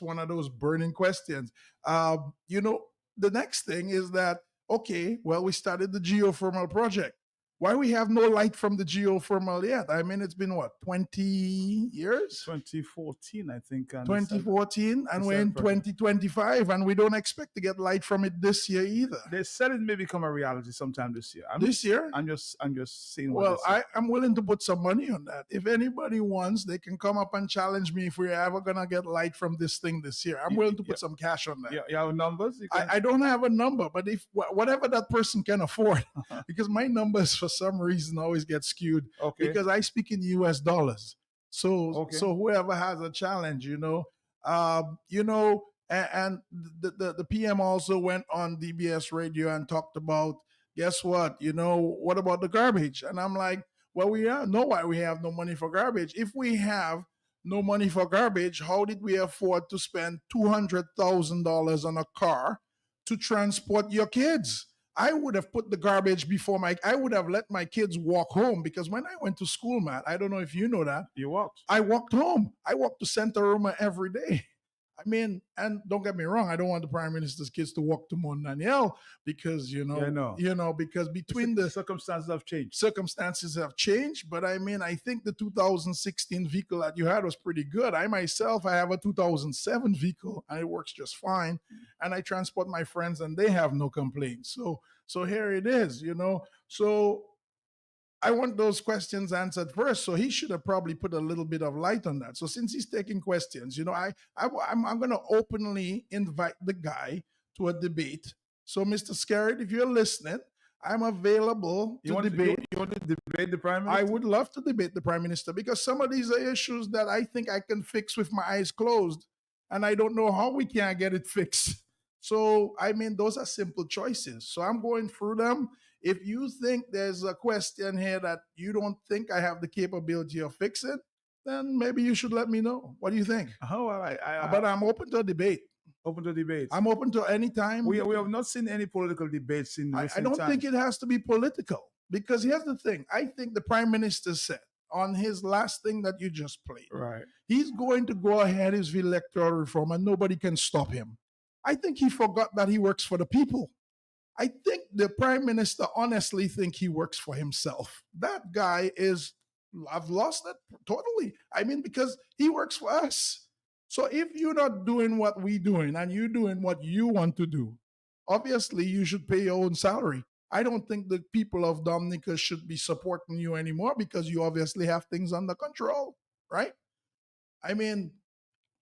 one of those burning questions. The next thing is that, okay, well, we started the geothermal project. Why we have no light from the geothermal yet? I mean, it's been what, 20 years? 2014, I think. 2014, and we're in 2025, and we don't expect to get light from it this year either. They said it may become a reality sometime this year. I'm just saying. Well, I'm willing to put some money on that. If anybody wants, they can come up and challenge me if we're ever gonna get light from this thing this year. I'm willing to put some cash on that. You have numbers? I don't have a number, but if whatever that person can afford, because my numbers for some reason always get skewed, because I speak in US dollars. So whoever has a challenge, and the PM also went on DBS radio and talked about, guess what? What about the garbage? And I'm like, well, we know why we have no money for garbage. If we have no money for garbage, how did we afford to spend $200,000 on a car to transport your kids? I would have put the garbage I would have let my kids walk home, because when I went to school, Matt, I don't know if you know that. You walked? I walked home. I walked to Santa Roma every day. I mean, and don't get me wrong, I don't want the Prime Minister's kids to walk to Mont Daniel because, because between the circumstances have changed. Circumstances have changed, but I mean, I think the 2016 vehicle that you had was pretty good. I have a 2007 vehicle and it works just fine. And I transport my friends and they have no complaints. So here it is, So I want those questions answered first. So he should have probably put a little bit of light on that. So since he's taking questions, I'm going to openly invite the guy to a debate. So Mr. Scarrett, if you're listening, I'm available to debate. You want to debate the Prime Minister? I would love to debate the Prime Minister, because some of these are issues that I think I can fix with my eyes closed. And I don't know how we can't get it fixed. So, I mean, those are simple choices. So I'm going through them. If you think there's a question here that you don't think I have the capability of fixing, then maybe you should let me know. What do you think? Oh, all right. But I'm open to a debate. Open to debate. I'm open to any time. We have not seen any political debates in recent I don't times. think it has to be political, because here's the thing. I think the Prime Minister said on his last thing that you just played, right, he's going to go ahead with electoral reform and nobody can stop him. I think he forgot that he works for the people. I think the Prime Minister honestly think he works for himself. That guy I've lost it totally. I mean, because he works for us. So if you're not doing what we're doing and you're doing what you want to do, obviously you should pay your own salary. I don't think the people of Dominica should be supporting you anymore, because you obviously have things under control, right? I mean,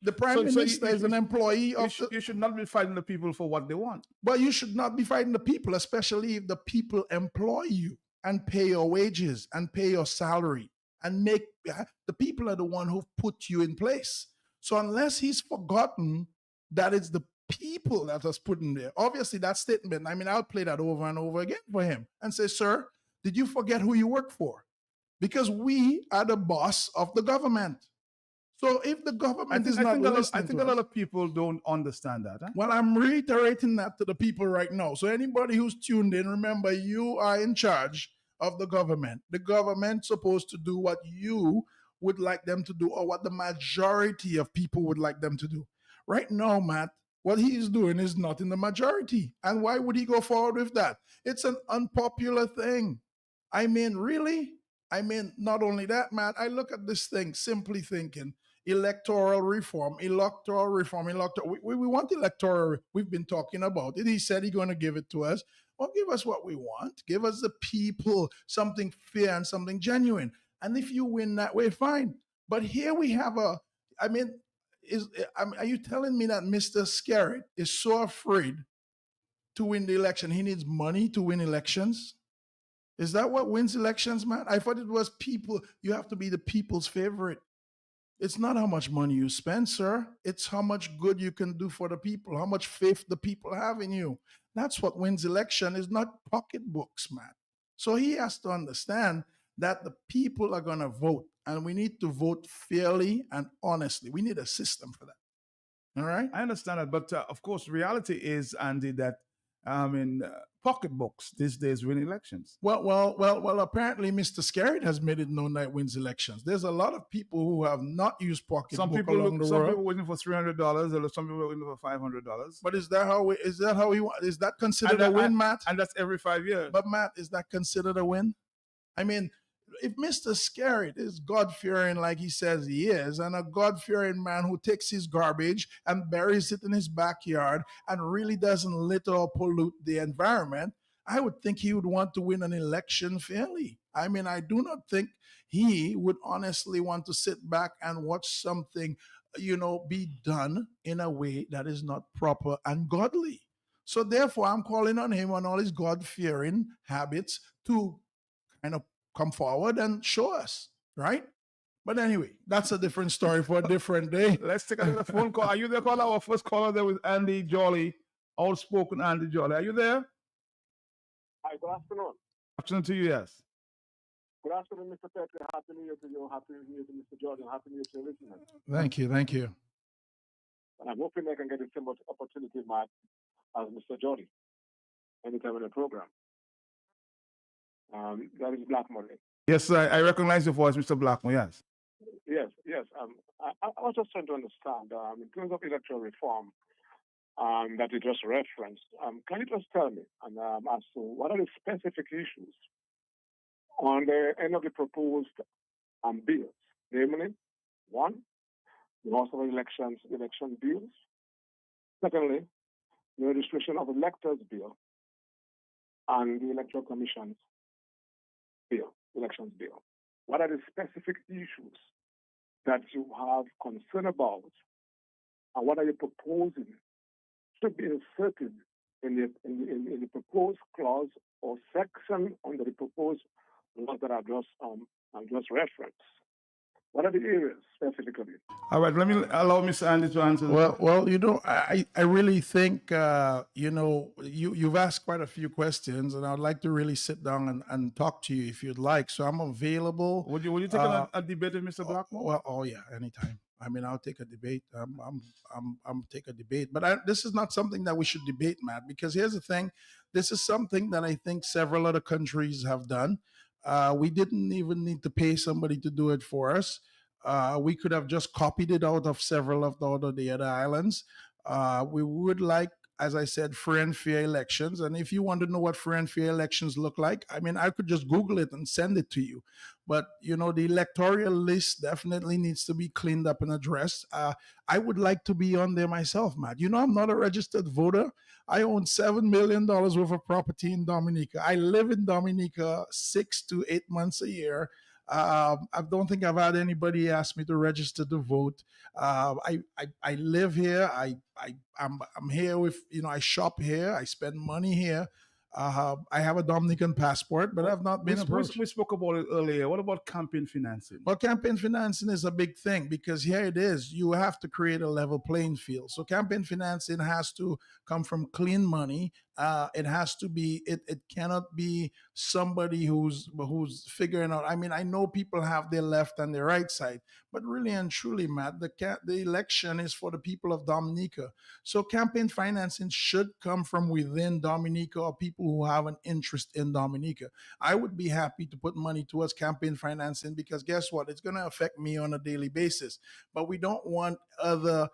the Prime Minister is an employee of you should not be fighting the people for what they want. But you should not be fighting the people, especially if the people employ you and pay your wages and pay your salary and make the people are the one who put you in place. So unless he's forgotten that it's the people that has put him there, obviously that statement, I mean, I'll play that over and over again for him and say, sir, did you forget who you work for? Because we are the boss of the government. So if the government is not listening to us, a lot of people don't understand that. Huh? Well, I'm reiterating that to the people right now. So anybody who's tuned in, remember you are in charge of the government. The government's supposed to do what you would like them to do or what the majority of people would like them to do. Right now, Matt, what he is doing is not in the majority. And why would he go forward with that? It's an unpopular thing. I mean, really? I mean, not only that, Matt, I look at this thing simply thinking, electoral reform. We want electoral. We've been talking about it. He said he's going to give it to us. Well, give us what we want. Give us the people something fair and something genuine. And if you win that way, fine. But here we have are you telling me that Mr. Scarrett is so afraid to win the election? He needs money to win elections? Is that what wins elections, man? I thought it was people. You have to be the people's favorite. It's not how much money you spend, sir. It's how much good you can do for the people, how much faith the people have in you. That's what wins election, is not pocketbooks, man. So he has to understand that the people are going to vote, and we need to vote fairly and honestly. We need a system for that. All right? I understand that, but of course, reality is, Andy, that pocketbooks these days win elections. Well. Apparently, Mr. Scarrett has made it known that wins elections. There's a lot of people who have not used pocketbook Some people waiting for $300, or some people waiting for $500. But is that considered a win, Matt? And that's every 5 years. But Matt, is that considered a win? I mean, if Mr. Scarrett is God-fearing like he says he is, and a God-fearing man who takes his garbage and buries it in his backyard and really doesn't litter or pollute the environment, I would think he would want to win an election fairly. I mean, I do not think he would honestly want to sit back and watch something, be done in a way that is not proper and godly. So therefore, I'm calling on him on all his God-fearing habits to kind of come forward and show us, right? But anyway, that's a different story for a different day. Let's take another phone call. Are you there, caller? Our first caller there with Andy Jolly, outspoken Andy Jolly. Are you there? Hi, good afternoon. Afternoon to you, yes. Good afternoon, Mr. Petrie. Happy New Year to you. Happy New Year to Mr. Jordan. Happy New Year to your listeners. Thank you. And I'm hoping I can get a similar opportunity, Matt, as Mr. Jordan, anytime in the program. That is Blackmore. Yes, I recognize your voice, Mr. Blackmore, yes. Yes. I was just trying to understand, in terms of electoral reform that you just referenced, can you just tell me as to what are the specific issues on the end of the proposed bills? Namely, one, the loss of election bills. Secondly, the registration of electors bill and the Electoral Commission's elections bill. What are the specific issues that you have concern about, and what are you proposing should be inserted in the proposed clause or section under the proposed laws that I've just referenced? What are the areas specifically? All right, let me allow Mr. Andy to answer. Well, I really think, you've asked quite a few questions, and I'd like to really sit down and talk to you if you'd like. So I'm available. Would you take a debate with Mr. Blackmore? Well, yeah, anytime. I mean, I'll take a debate. I'm take a debate, but this is not something that we should debate, Matt, because here's the thing. This is something that I think several other countries have done. We didn't even need to pay somebody to do it for us. We could have just copied it out of several of the other islands. We would like, as I said, free and fair elections. And if you want to know what free and fair elections look like, I mean, I could just Google it and send it to you. But, the electoral list definitely needs to be cleaned up and addressed. I would like to be on there myself, Matt. I'm not a registered voter. I own $7 million worth of property in Dominica. I live in Dominica 6 to 8 months a year. I don't think I've had anybody ask me to register to vote. I live here. I'm here with, I shop here. I spend money here. I have a Dominican passport, but I've not been approached. We spoke about it earlier. What about campaign financing? Well, campaign financing is a big thing because here it is. You have to create a level playing field. So campaign financing has to come from clean money It has to be. It cannot be somebody who's figuring out. I mean, I know people have their left and their right side, but really and truly, Matt, the election is for the people of Dominica. So campaign financing should come from within Dominica or people who have an interest in Dominica. I would be happy to put money towards campaign financing because guess what? It's going to affect me on a daily basis. But we don't want other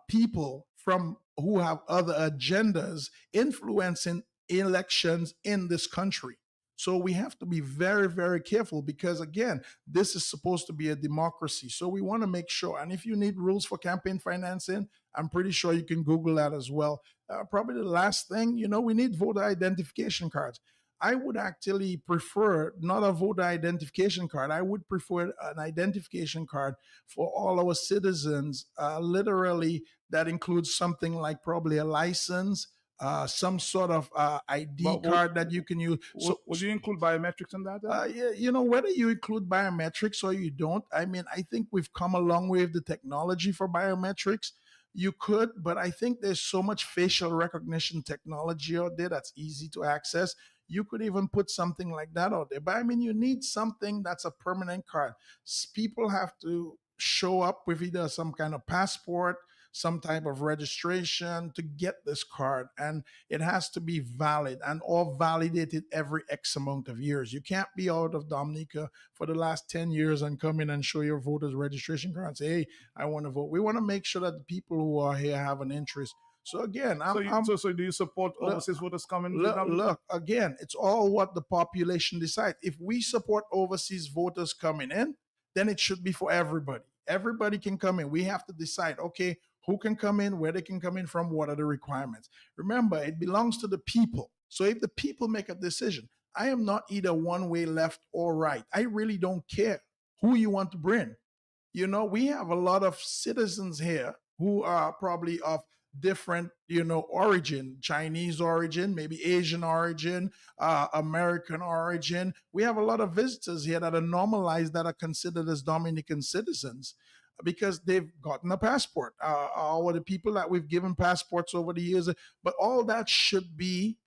people from who have other agendas influencing elections in this country. So we have to be very, very careful because, again, this is supposed to be a democracy. So we want to make sure. And if you need rules for campaign financing, I'm pretty sure you can Google that as well. Probably the last thing, we need voter identification cards. I would actually prefer not a voter identification card. I would prefer an identification card for all our citizens, literally, that includes something like probably a license, some sort of ID card that you can use. So, would you include biometrics in that? Yeah, whether you include biometrics or you don't, I mean, I think we've come a long way with the technology for biometrics. You could, but I think there's so much facial recognition technology out there that's easy to access. You could even put something like that out there. But I mean, you need something that's a permanent card. People have to show up with either some kind of passport, some type of registration to get this card. And it has to be valid and all validated every X amount of years. You can't be out of Dominica for the last 10 years and come in and show your voter's registration card and say, hey, I want to vote. We want to make sure that the people who are here have an interest. So again, so do you support overseas voters coming? Look, again, it's all what the population decides. If we support overseas voters coming in, then it should be for everybody. Everybody can come in. We have to decide, okay, who can come in, where they can come in from, what are the requirements. Remember, it belongs to the people. So if the people make a decision, I am not either one way left or right. I really don't care who you want to bring. We have a lot of citizens here who are probably of different, origin, Chinese origin, maybe Asian origin, American origin. We have a lot of visitors here that are normalized, that are considered as Dominican citizens because they've gotten a passport. Or the people that we've given passports over the years. But all that should be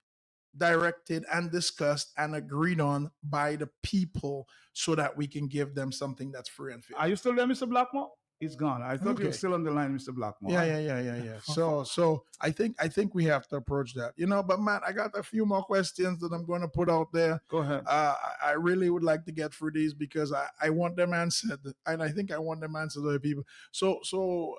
directed and discussed and agreed on by the people so that we can give them something that's free and fair. Are you still there, Mr. Blackmore? He's gone. I thought you were still on the line, Mr. Blackmore. Yeah. So I think we have to approach that. But Matt, I got a few more questions that I'm going to put out there. Go ahead. I really would like to get through these because I want them answered, and I think I want them answered by people. So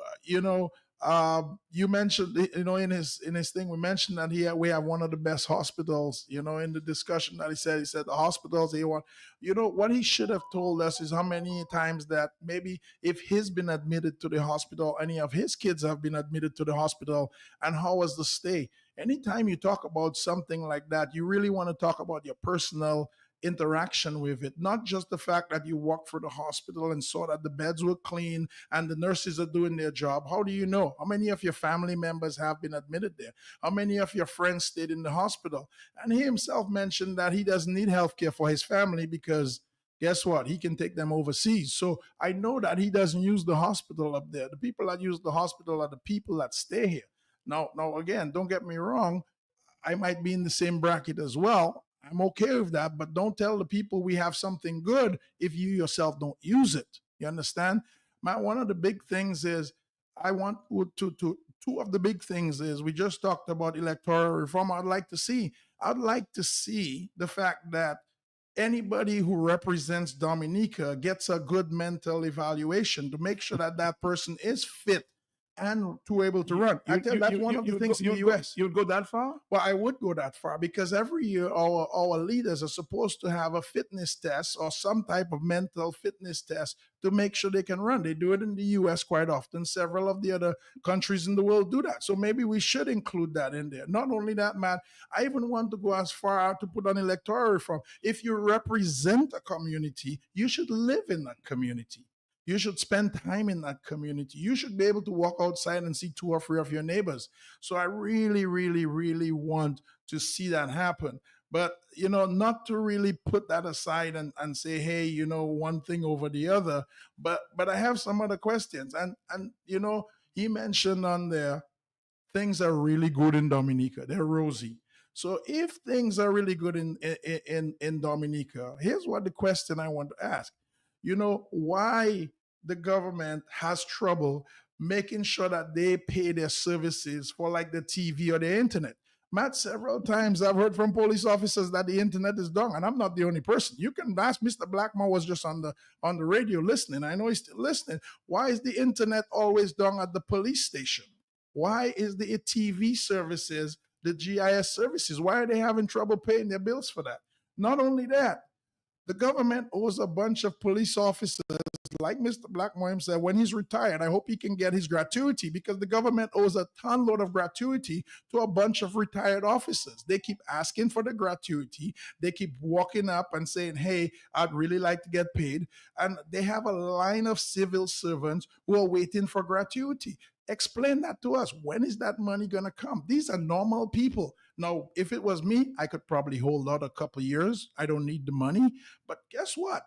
you mentioned, in his thing, we mentioned that here we have one of the best hospitals. In the discussion that he said the hospitals he want. What he should have told us is how many times that maybe if he's been admitted to the hospital, any of his kids have been admitted to the hospital, and how was the stay. Anytime you talk about something like that, you really want to talk about your personal interaction with it, not just the fact that you walk through the hospital and saw that the beds were clean and the nurses are doing their job. How do you know? How many of your family members have been admitted there? How many of your friends stayed in the hospital? And he himself mentioned that he doesn't need health care for his family because guess what? He can take them overseas. So I know that he doesn't use the hospital up there. The people that use the hospital are the people that stay here. Now, again, don't get me wrong. I might be in the same bracket as well. I'm okay with that, but don't tell the people we have something good if you yourself don't use it. You understand? One of the big things is I want to two of the big things is we just talked about electoral reform. I'd like to see the fact that anybody who represents Dominica gets a good mental evaluation to make sure that that person is fit and to able to run. That's one of the things in the US. You'd go that far? Well, I would go that far because every year our leaders are supposed to have a fitness test or some type of mental fitness test to make sure they can run. They do it in the US quite often. Several of the other countries in the world do that. So maybe we should include that in there. Not only that, Matt, I even want to go as far to put on electoral reform. If you represent a community, you should live in that community. You should spend time in that community. You should be able to walk outside and see 2 or 3 of your neighbors. So I really, really, really want to see that happen. But, not to really put that aside and say, hey, one thing over the other. But I have some other questions. And he mentioned on there things are really good in Dominica. They're rosy. So if things are really good in Dominica, here's what the question I want to ask. You know, why the government has trouble making sure that they pay their services for like the TV or the internet. Matt, several times I've heard from police officers that the internet is down, and I'm not the only person. You can ask Mr. Blackmore was just on the radio listening. I know he's still listening. Why is the internet always down at the police station? Why is the TV services, the GIS services, why are they having trouble paying their bills for that? Not only that, the government owes a bunch of police officers, like Mr. Blackmore said, when he's retired, I hope he can get his gratuity because the government owes a ton load of gratuity to a bunch of retired officers. They keep asking for the gratuity. They keep walking up and saying, hey, I'd really like to get paid. And they have a line of civil servants who are waiting for gratuity. Explain that to us. When is that money going to come? These are normal people. Now, if it was me, I could probably hold out a couple of years. I don't need the money. But guess what?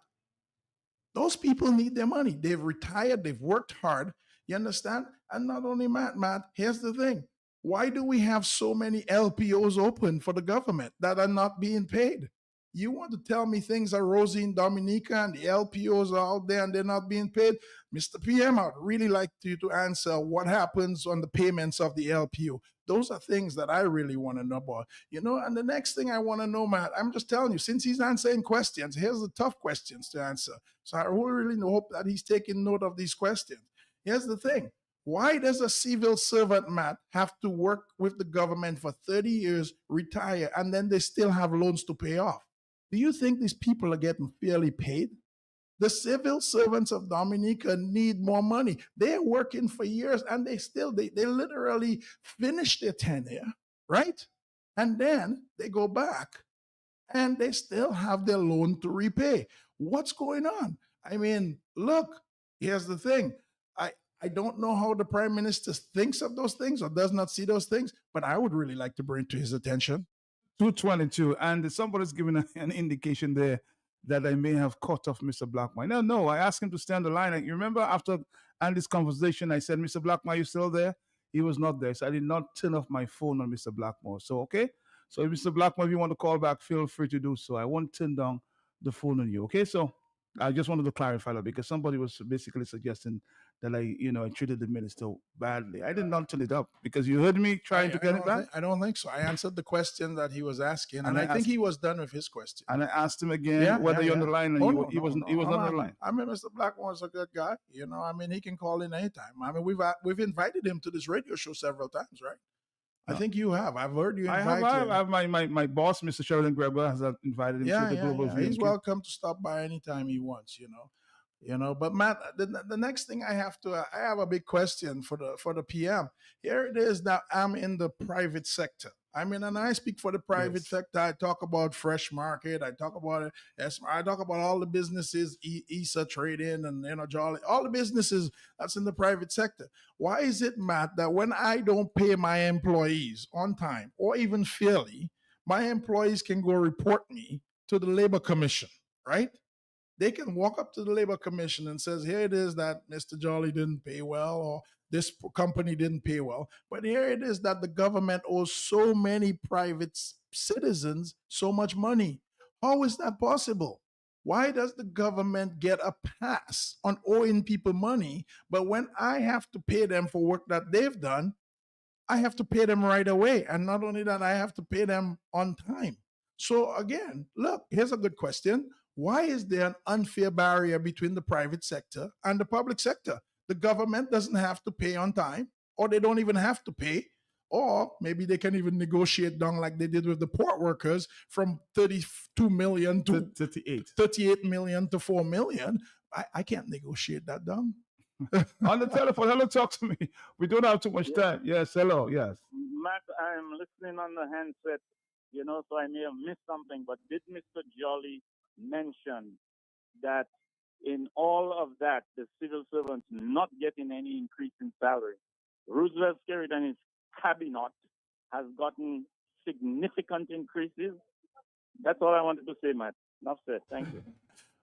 Those people need their money. They've retired. They've worked hard. You understand? And not only Matt, here's the thing. Why do we have so many LPOs open for the government that are not being paid? You want to tell me things are rosy in Dominica and the LPOs are out there and they're not being paid? Mr. PM, I'd really like you to answer what happens on the payments of the LPO. Those are things that I really want to know about. You know, and the next thing I want to know, Matt, I'm just telling you, since he's answering questions, here's the tough questions to answer. So I really hope that he's taking note of these questions. Here's the thing. Why does a civil servant, Matt, have to work with the government for 30 years, retire, and then they still have loans to pay off? Do you think these people are getting fairly paid? The civil servants of Dominica need more money. They're working for years and they literally finish their tenure, right? And then they go back and they still have their loan to repay. What's going on? I mean, look, here's the thing. I don't know how the prime minister thinks of those things or does not see those things, but I would really like to bring to his attention. 222, and somebody's giving an indication there that I may have cut off Mr. Blackmore. No, I asked him to stay on the line. And you remember after Andy's conversation, I said, Mr. Blackmore, are you still there? He was not there. So I did not turn off my phone on Mr. Blackmore. So, okay. So, Mr. Blackmore, if you want to call back, feel free to do so. I won't turn down the phone on you. Okay. So I just wanted to clarify that because somebody was basically suggesting that I treated the minister badly. I did not turn it up because you heard me trying to get it back. I don't think so. I answered the question that he was asking, and I think he was done with his question. And I asked him again whether you're on the line, and he wasn't on the line. I mean, Mr. Blackmore's a good guy. You know, I mean, he can call in anytime. I mean, we've invited him to this radio show several times, right? I think you have. I've heard you invite him. I have my boss, Mr. Sheridan Greber, has invited him to the Global He's welcome to stop by anytime he wants, but Matt, the next thing I have a big question for the PM. Here it is that I'm in the private sector. I mean, and I speak for the private sector. I talk about Fresh Market. I talk about it. I talk about all the businesses, ESA Trading, and Jolly, all the businesses that's in the private sector. Why is it, Matt, that when I don't pay my employees on time or even fairly, my employees can go report me to the Labor Commission, right? They can walk up to the Labor Commission and says, here it is that Mr. Jolly didn't pay well or this company didn't pay well. But here it is that the government owes so many private citizens so much money. How is that possible? Why does the government get a pass on owing people money, but when I have to pay them for work that they've done, I have to pay them right away? And not only that, I have to pay them on time. So again, look, here's a good question. Why is there an unfair barrier between the private sector and the public sector? The government doesn't have to pay on time, or they don't even have to pay, or maybe they can even negotiate down like they did with the port workers from 32 million to 38 million to 4 million. I can't negotiate that down. On the telephone, hello, talk to me. We don't have too much time. Yes, hello, yes. Matt, I'm listening on the handset, so I may have missed something, but did Mr. Jolly mention that in all of that, the civil servants not getting any increase in salary? Roosevelt Skerritt and his cabinet has gotten significant increases. That's all I wanted to say, Matt. Enough said. Thank you.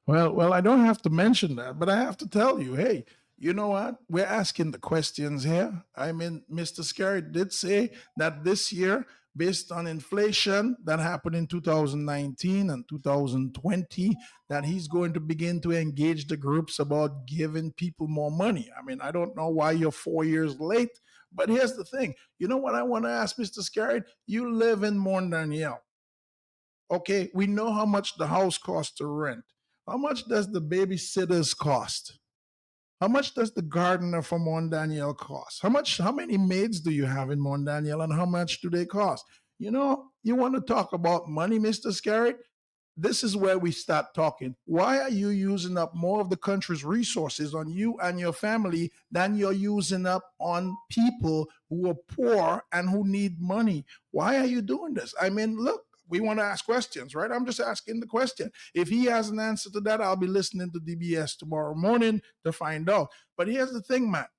Well, I don't have to mention that, but I have to tell you, hey, You know what? We're asking the questions here. I mean, Mr. Scary did say that this year, based on inflation that happened in 2019 and 2020, that he's going to begin to engage the groups about giving people more money. I mean, I don't know why you're 4 years late, but here's the thing. You know what I want to ask Mr. Scary? You live in Mont Daniel. Okay, we know how much the house costs to rent. How much does the babysitters cost? How much does the gardener for Mont Daniel cost? How many maids do you have in Mont Daniel and how much do they cost? You know, you want to talk about money, Mr. Scarrett? This is where we start talking. Why are you using up more of the country's resources on you and your family than you're using up on people who are poor and who need money? Why are you doing this? I mean, look, we want to ask questions, right? I'm just asking the question. If he has an answer to that, I'll be listening to DBS tomorrow morning to find out. But here's the thing, Matt.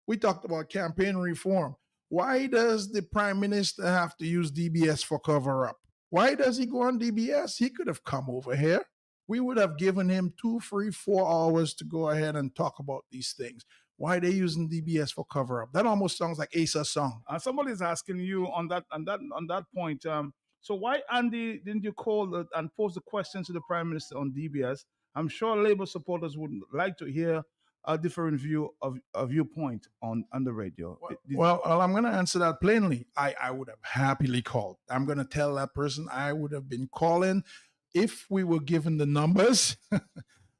We talked about campaign reform. Why does the prime minister have to use DBS for cover up? Why does he go on DBS? He could have come over here. We would have given him 2, 3, 4 hours to go ahead and talk about these things. Why are they using DBS for cover up? That almost sounds like Asa's song. Somebody's asking you on that point. So why, Andy, didn't you call and pose the question to the Prime Minister on DBS? I'm sure Labour supporters would like to hear a different view of a viewpoint on the radio. Well, I'm going to answer that plainly. I would have happily called. I'm going to tell that person I would have been calling if we were given the numbers.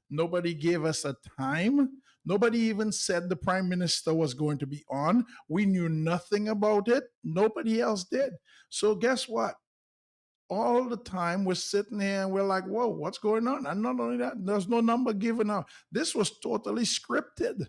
Nobody gave us a time. Nobody even said the prime minister was going to be on. We knew nothing about it. Nobody else did. So guess what? All the time we're sitting here and we're like, whoa, what's going on? And not only that, there's no number given out. This was totally scripted.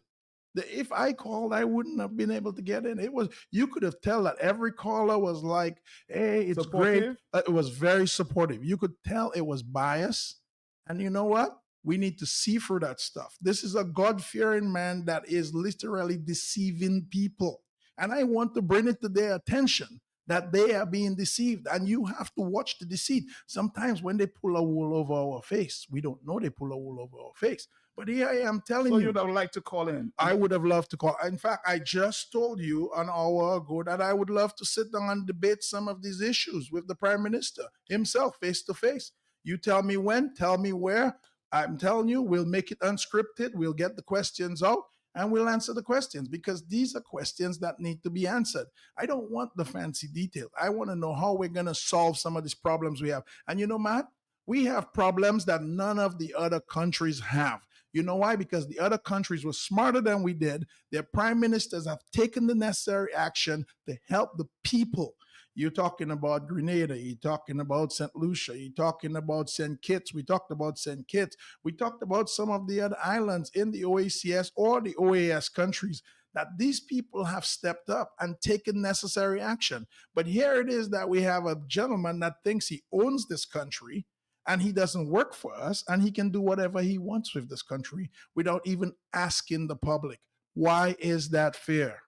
If I called, I wouldn't have been able to get in. It was, you could have tell that every caller was like, hey, it's supportive. Great. It was very supportive. You could tell it was biased. And you know what? We need to see through that stuff. This is a God-fearing man that is literally deceiving people. And I want to bring it to their attention that they are being deceived, and you have to watch the deceit. Sometimes when they pull a wool over our face, we don't know they pull a wool over our face. But here I am telling you. So you'd have liked to call in? I would have loved to call. In fact, I just told you an hour ago that I would love to sit down and debate some of these issues with the Prime Minister himself, face to face. You tell me when, tell me where. I'm telling you, we'll make it unscripted. We'll get the questions out and we'll answer the questions because these are questions that need to be answered. I don't want the fancy details. I want to know how we're going to solve some of these problems we have. And you know, Matt, we have problems that none of the other countries have. You know why? Because the other countries were smarter than we did. Their prime ministers have taken the necessary action to help the people. You're talking about Grenada. You're talking about St. Lucia. You're talking about St. Kitts. We talked about St. Kitts. We talked about some of the other islands in the OACS or the OAS countries that these people have stepped up and taken necessary action. But here it is that we have a gentleman that thinks he owns this country and he doesn't work for us and he can do whatever he wants with this country without even asking the public. Why is that fair?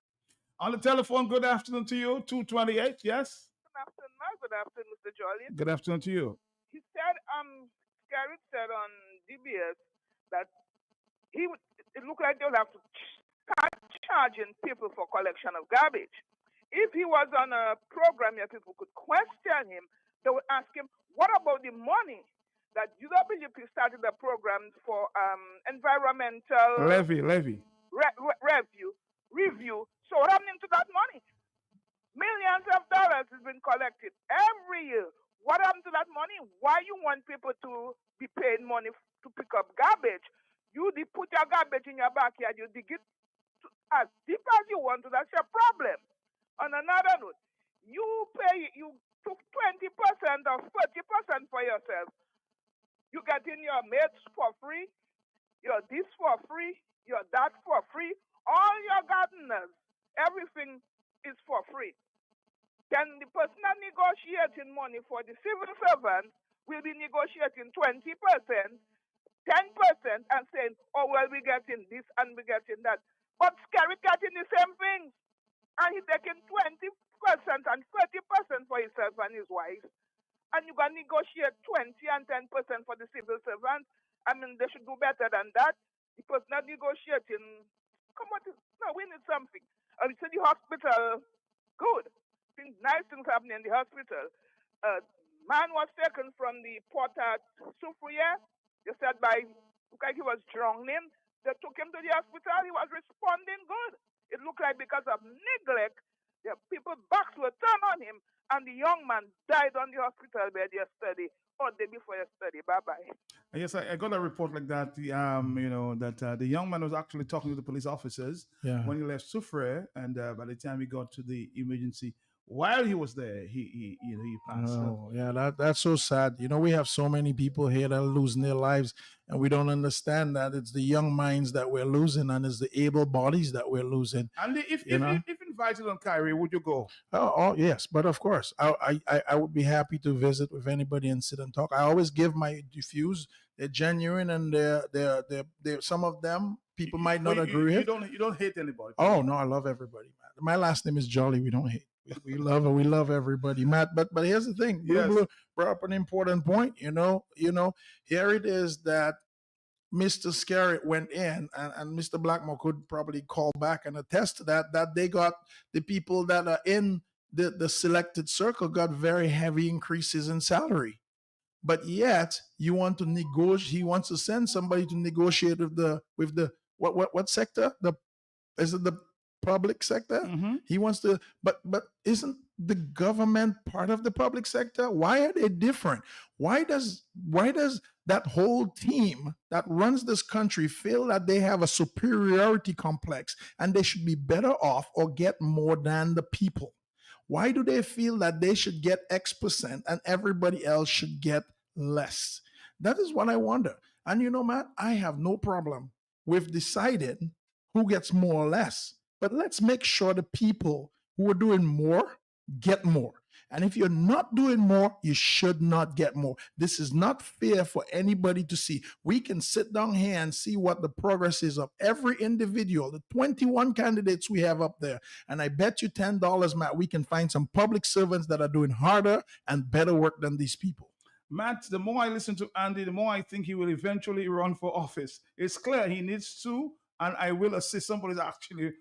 On the telephone, good afternoon to you, 228, yes? Good afternoon, Mark. Good afternoon, Mr. Jolly. Good afternoon to you. He said, Garrett said on DBS that it looked like they would have to start charging people for collection of garbage. If he was on a program where people could question him, they would ask him, what about the money that UWP started a program for environmental review? So what happened to that money? Millions of dollars has been collected every year. What happened to that money? Why you want people to be paid money to pick up garbage? You put your garbage in your backyard, you dig it as deep as you want to, that's your problem. On another note, you took 20% or 30% for yourself. You get in your mates for free, your this for free, your that for free, all your gardeners, everything is for free. Then the person that negotiating money for the civil servants will be negotiating 20%, 10%, and saying, oh, well, we're getting this and we're getting that. But Scary getting the same things. And he's taking 20% and 30% for himself and his wife. And you're going to negotiate 20 and 10% for the civil servants. I mean, they should do better than that. The person that negotiating Come on, no, we need something. And so the hospital, good. Nice things happening in the hospital. Man was taken from the port at Sufria. They said looked like he was drowning. They took him to the hospital. He was responding good. It looked like because of neglect, the people backs were turned on him, and the young man died on the hospital bed yesterday or the day before yesterday. Bye bye. Yes, I got a report like that. That the young man was actually talking to the police officers Yeah. when he left Sufre, and by the time he got to the emergency, while he was there, he passed. Oh, yeah, that's so sad. We have so many people here that are losing their lives, and we don't understand that it's the young minds that we're losing, and it's the able bodies that we're losing. And if invited on Kyrie, would you go? Oh, yes, but of course, I would be happy to visit with anybody and sit and talk. I always give my views. They're genuine, and they're some of them people might not agree with. You don't hate anybody. Oh no, I love everybody, man. My last name is Jolly. We don't hate. We love everybody, Matt. But here's the thing. Yes. Blue brought up an important point. Here it is that Mr. Scarrett went in, and Mr. Blackmore could probably call back and attest to that they got the people that are in the selected circle got very heavy increases in salary. But yet you want to negotiate. He wants to send somebody to negotiate with the what sector? Is it the public sector? Mm-hmm. He wants to, but isn't the government part of the public sector? Why are they different? Why does that whole team that runs this country feel that they have a superiority complex and they should be better off or get more than the people? Why do they feel that they should get X% and everybody else should get less? That is what I wonder. And Matt, I have no problem with deciding who gets more or less. But let's make sure the people who are doing more get more. And if you're not doing more, you should not get more. This is not fair for anybody to see. We can sit down here and see what the progress is of every individual, the 21 candidates we have up there. And I bet you $10, Matt, we can find some public servants that are doing harder and better work than these people. Matt, the more I listen to Andy, the more I think he will eventually run for office. It's clear he needs to, and I will assist somebody that actually.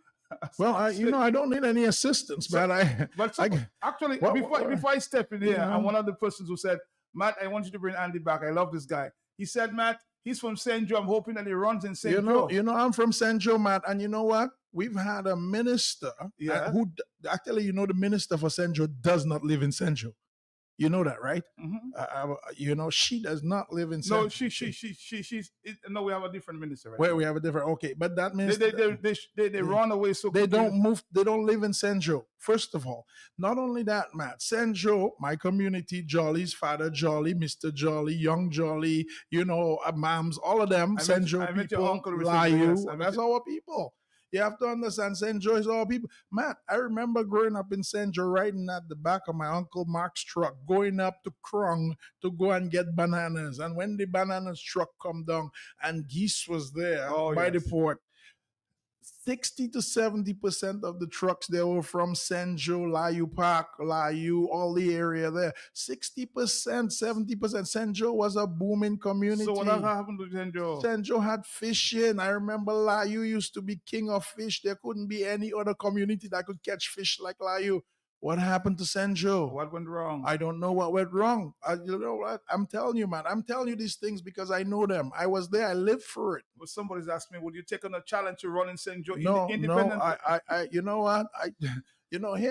Well, I don't need any assistance, but before I step in here, I'm one of the persons who said, Matt, I want you to bring Andy back. I love this guy. He said, Matt, he's from St. Joe. I'm hoping that he runs in St. Joe. I'm from St. Joe, Matt, and you know what? We've had a minister who actually, the minister for St. Joe does not live in St. Joe. You know that, right? Mm-hmm. She does not live in. No, she's. No, we have a different minister. Right? Where we have a different. Okay, but that means they run away so they quickly. don't move. They don't live in San Joe. First of all, not only that, Matt. San Joe, my community, Jolly's father, Jolly, Mr. Jolly, Young Jolly, Mams, all of them. San Joe people, Layu. That's our people. You have to understand, St. Joe is all people. Matt, I remember growing up in St. Joe, riding at the back of my Uncle Mark's truck, going up to Krong to go and get bananas. And when the bananas truck come down and geese was there by the port, 60 to 70% of the trucks there were from St. Joe, Layu Park, Layu, all the area there. 60%, 70%. St. Joe was a booming community. So what happened to St. Joe? St. Joe had fishing. I remember Layu used to be king of fish. There couldn't be any other community that could catch fish like Layu. What happened to St. Joe? What went wrong? I don't know what went wrong. You know what? I'm telling you, man. I'm telling you these things because I know them. I was there. I lived for it. Well, somebody's asked me, would you take on a challenge to run in St. Joe independently? No. I you know what?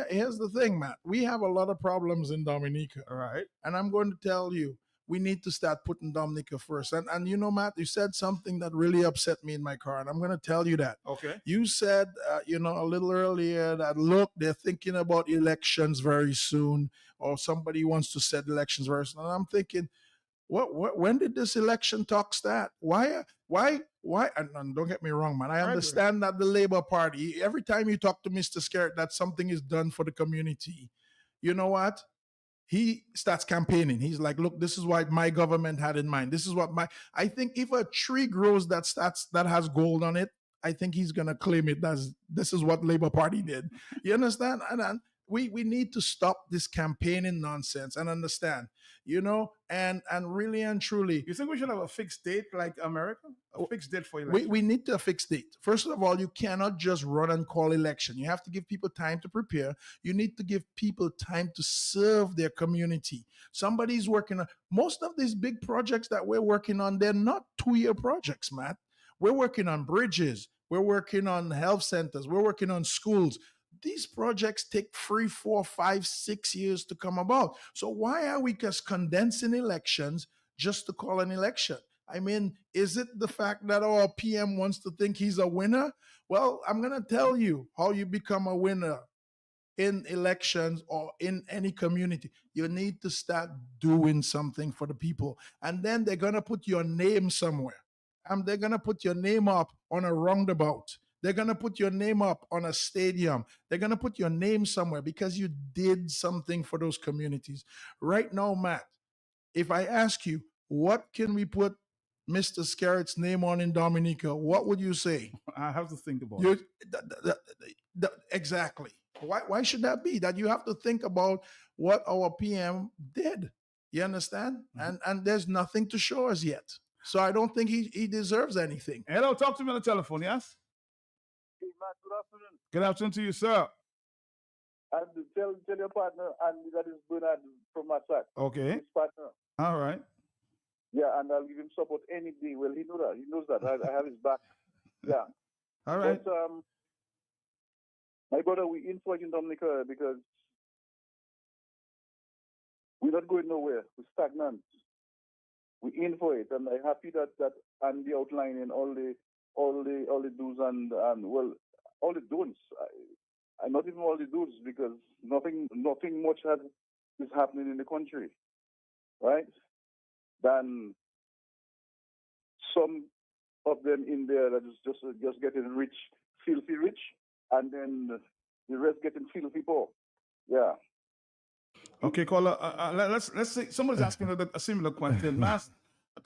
Here's the thing, Matt. We have a lot of problems in Dominica. All right. And I'm going to tell you, we need to start putting Dominica first. And Matt, you said something that really upset me in my car, and I'm going to tell you that. Okay. You said, a little earlier that, look, they're thinking about elections very soon, or somebody wants to set elections very soon. And I'm thinking, when did this election talk start? Why? And don't get me wrong, man. I understand that the Labour Party, every time you talk to Mr. Scarrett, that something is done for the community. You know what? He starts campaigning. He's like, look, this is what my government had in mind. This is what I think if a tree grows that has gold on it, I think he's going to claim it as this is what Labour Party did. You understand? And we need to stop this campaigning nonsense and understand, and really and truly. You think we should have a fixed date like America? A fixed date for We, election? we need a fixed date. First of all, you cannot just run and call election. You have to give people time to prepare. You need to give people time to serve their community. Somebody's working on most of these big projects that we're working on, they're not 2-year projects, Matt. We're working on bridges, we're working on health centers, we're working on schools. These projects take 3, 4, 5, 6 years to come about. So why are we just condensing elections just to call an election? I mean, is it the fact that our PM wants to think he's a winner? Well, I'm going to tell you how you become a winner in elections or in any community. You need to start doing something for the people. And then they're going to put your name somewhere. They're going to put your name up on a roundabout. They're going to put your name up on a stadium. They're going to put your name somewhere because you did something for those communities. Right now, Matt, if I ask you, what can we put Mr. Scarrett's name on in Dominica, what would you say? I have to think about You, it. Exactly. Why should that be? That you have to think about what our PM did. You understand? And there's nothing to show us yet. So I don't think he deserves anything. Hello, talk to me on the telephone, yes? Hey, man, good afternoon. Good afternoon to you, sir. And tell your partner, and that is Bernard from Massac. Okay. His partner. All right. Yeah, and I'll give him support any day. Well, he knows that. He knows that. I have his back. Yeah. All right. But, my brother, we in for in Dominica because we're not going nowhere. We're stagnant. We're in for it, and I'm happy that Andy outlining all the do's and well, all the don'ts. I not even all the do's because nothing much is happening in the country, right? Than some of them in there that is just getting rich, filthy rich, and then the rest getting filthy poor. Yeah. Okay, caller. Let's say somebody's asking a similar question.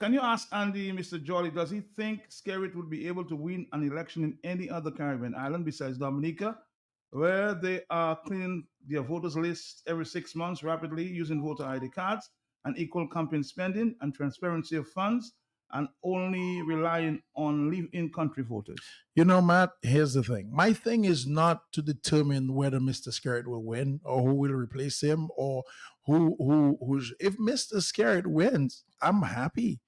Can you ask Andy, Mr. Jolly, does he think Skerrit would be able to win an election in any other Caribbean island besides Dominica, where they are cleaning their voters list every 6 months rapidly using voter ID cards and equal campaign spending and transparency of funds and only relying on live-in country voters? You know, Matt, here's the thing. My thing is not to determine whether Mr. Skerrit will win or who will replace him or who's. If Mr. Skerrit wins, I'm happy.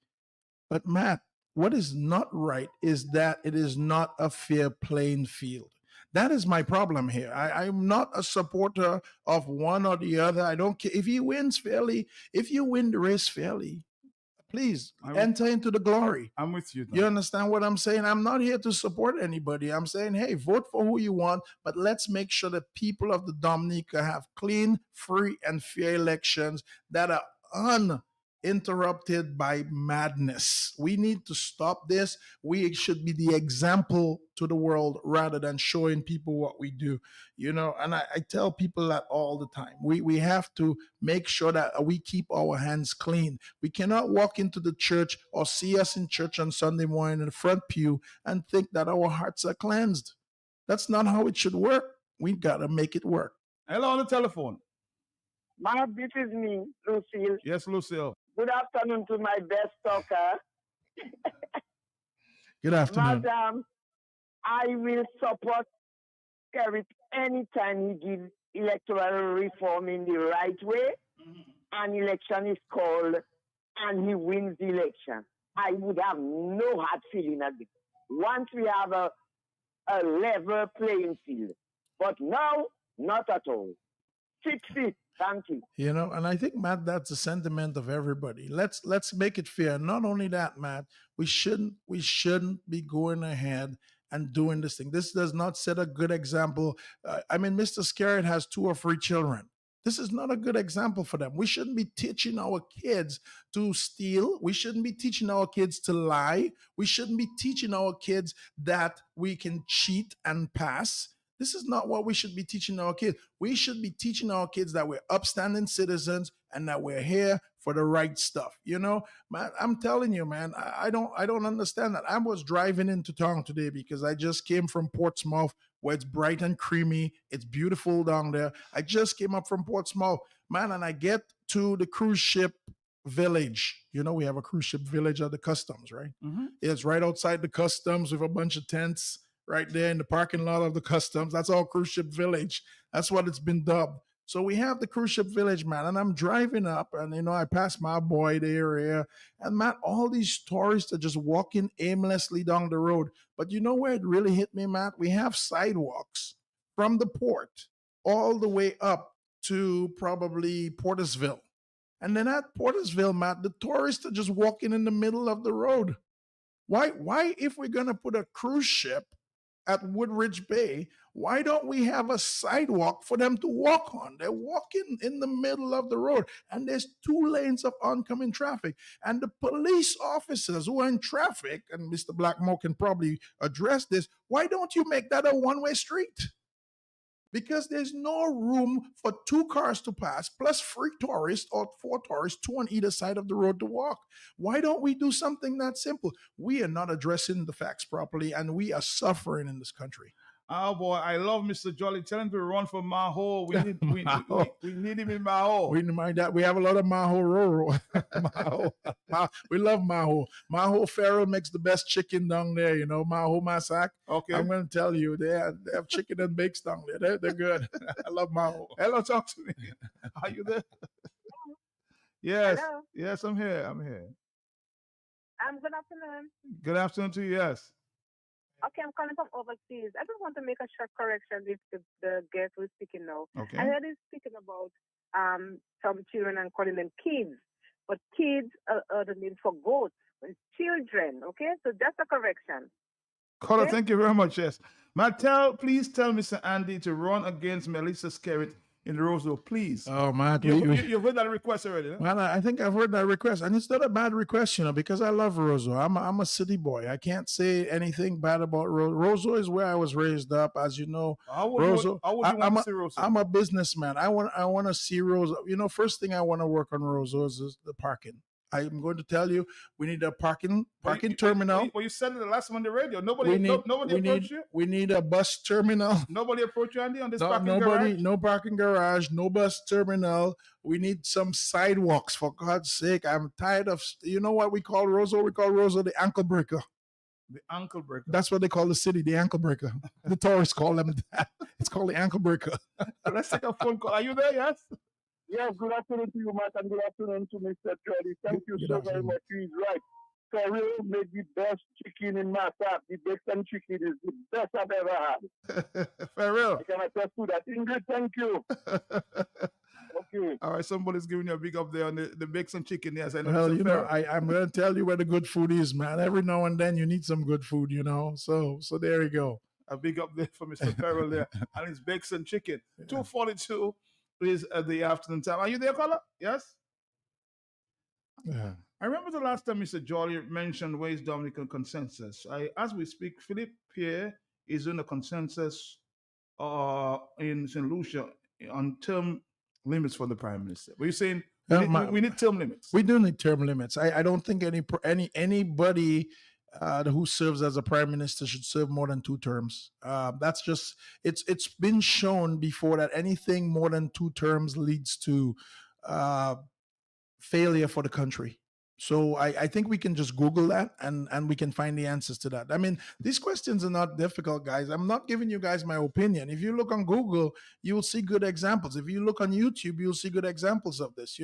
But Matt, what is not right is that it is not a fair playing field. That is my problem here. I'm not a supporter of one or the other. I don't care if he wins fairly. If you win the race fairly, please enter into the glory. I'm with you. You understand what I'm saying? I'm not here to support anybody. I'm saying, hey, vote for who you want, but let's make sure that people of the Dominica have clean, free, and fair elections that are uninterrupted by madness. We need to stop this. We should be the example to the world rather than showing people what we do. And I tell people that all the time. We have to make sure that we keep our hands clean. We cannot walk into the church or see us in church on Sunday morning in the front pew and think that our hearts are cleansed. That's not how it should work. We got to make it work. Hello on the telephone. Mark, this is me, Lucille. Yes, Lucille. Good afternoon to my best talker. Good afternoon. Madam, I will support Skerrit anytime he gives electoral reform in the right way. An election is called and he wins the election. I would have no hard feeling at this. Once we have a level playing field. But now, not at all. Fix it. Thank you. And I think, Matt, that's the sentiment of everybody. Let's make it fair. Not only that, Matt, we shouldn't be going ahead and doing this thing. This does not set a good example. Mr. Skerrit has 2 or 3 children. This is not a good example for them. We shouldn't be teaching our kids to steal. We shouldn't be teaching our kids to lie. We shouldn't be teaching our kids that we can cheat and pass. This is not what we should be teaching our kids. We should be teaching our kids that we're upstanding citizens and that we're here for the right stuff. Man, I'm telling you, man, I don't understand that. I was driving into town today because I just came from Portsmouth, where it's bright and creamy. It's beautiful down there. I just came up from Portsmouth, man, and I get to the cruise ship village. You know, we have a cruise ship village at the customs, right? Mm-hmm. It's right outside the customs with a bunch of tents right there in the parking lot of the customs. That's all cruise ship village. That's what it's been dubbed. So we have the cruise ship village, man, and I'm driving up, and I pass my boy the area, and man, all these tourists are just walking aimlessly down the road. But you know where it really hit me, Matt? We have sidewalks from the port all the way up to probably Portersville. And then at Portersville, Matt, the tourists are just walking in the middle of the road. Why, if we're going to put a cruise ship at Woodridge Bay, why don't we have a sidewalk for them to walk on? They're walking in the middle of the road, and there's 2 lanes of oncoming traffic. And the police officers who are in traffic, and Mr. Blackmore can probably address this, why don't you make that a one-way street? Because there's no room for 2 cars to pass, plus 3 tourists or 4 tourists, 2 on either side of the road to walk. Why don't we do something that simple? We are not addressing the facts properly, and we are suffering in this country. Oh boy, I love Mr. Jolly. Tell him to run for Maho. We need him in Maho. We mind that. We have a lot of Maho Roro. Maho. We love Maho. Maho Farrell makes the best chicken down there, Maho Masak. Okay. I'm going to tell you, they have chicken and bakes down there. They're good. I love Maho. Hello, talk to me. Are you there? Yes. Hello. Yes, I'm here. Good afternoon. Good afternoon to you, yes. Okay, I'm calling from overseas. I just want to make a short correction with the guest who's speaking now. Okay. I heard he's speaking about some children and calling them kids. But kids are the name for goats. It's children, okay? So that's a correction. Caller, Okay? thank you very much, yes. Please tell Mr. Andy to run against Melissa Skerritt in the Roseville, please. Oh, man. You've heard that request already, huh? Man, I think I've heard that request. And it's not a bad request, because I love Roseau. I'm a city boy. I can't say anything bad about Roseau. Roseau is where I was raised up, as you know. Roseau. I'm a businessman. I want to see Roseau. First thing I want to work on Roseau is the parking. I'm going to tell you, we need a parking terminal. Well, you said it the last one on the radio. Nobody approached you? We need a bus terminal. Nobody approached you, Andy, on this parking garage? No parking garage, no bus terminal. We need some sidewalks, for God's sake. I'm tired of, you know what we call Roseau? We call Roseau the ankle breaker. The ankle breaker. That's what they call the city, the ankle breaker. The tourists call them that. It's called the ankle breaker. Let's take a phone call. Are you there, yes? Yes, good afternoon to you, Matt, and good afternoon to Mr. Jody. Thank you so very much. He's right. Ferrell made the best chicken in my tap. The bacon chicken is the best I've ever had. Ferrell. I can attest to that. Ingrid, thank you. Okay. All right, somebody's giving you a big up there on the bacon chicken. Yes, I know. Well, I'm going to tell you where the good food is, man. Every now and then you need some good food, So there you go. A big up there for Mr. Ferrell there. And it's bacon chicken. 2:42 is at the afternoon time. Are you there, caller? Yes? Yeah. I remember the last time Mr. Jolly mentioned West Dominican consensus. As we speak, Philippe Pierre is in a consensus in St. Lucia on term limits for the Prime Minister. Were you saying we need term limits? We do need term limits. I don't think anybody who serves as a Prime Minister should serve more than 2 terms. That's just, it's been shown before that anything more than 2 terms leads to failure for the country. So I think we can just Google that and we can find the answers to that. I mean, these questions are not difficult, guys. I'm not giving you guys my opinion. If you look on Google, you will see good examples. If you look on YouTube, you'll see good examples of this.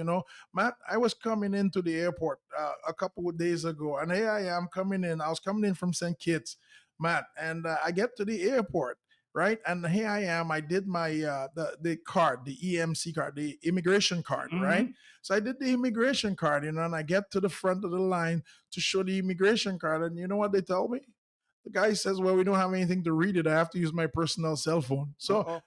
Matt, I was coming into the airport a couple of days ago, and here I am coming in. I was coming in from St. Kitts, Matt, and I get to the airport. Right. And here I am. I did my the card, the EMC card, the immigration card. Mm-hmm. Right. So I did the immigration card, and I get to the front of the line to show the immigration card. And you know what they tell me? The guy says, well, we don't have anything to read it. I have to use my personal cell phone. So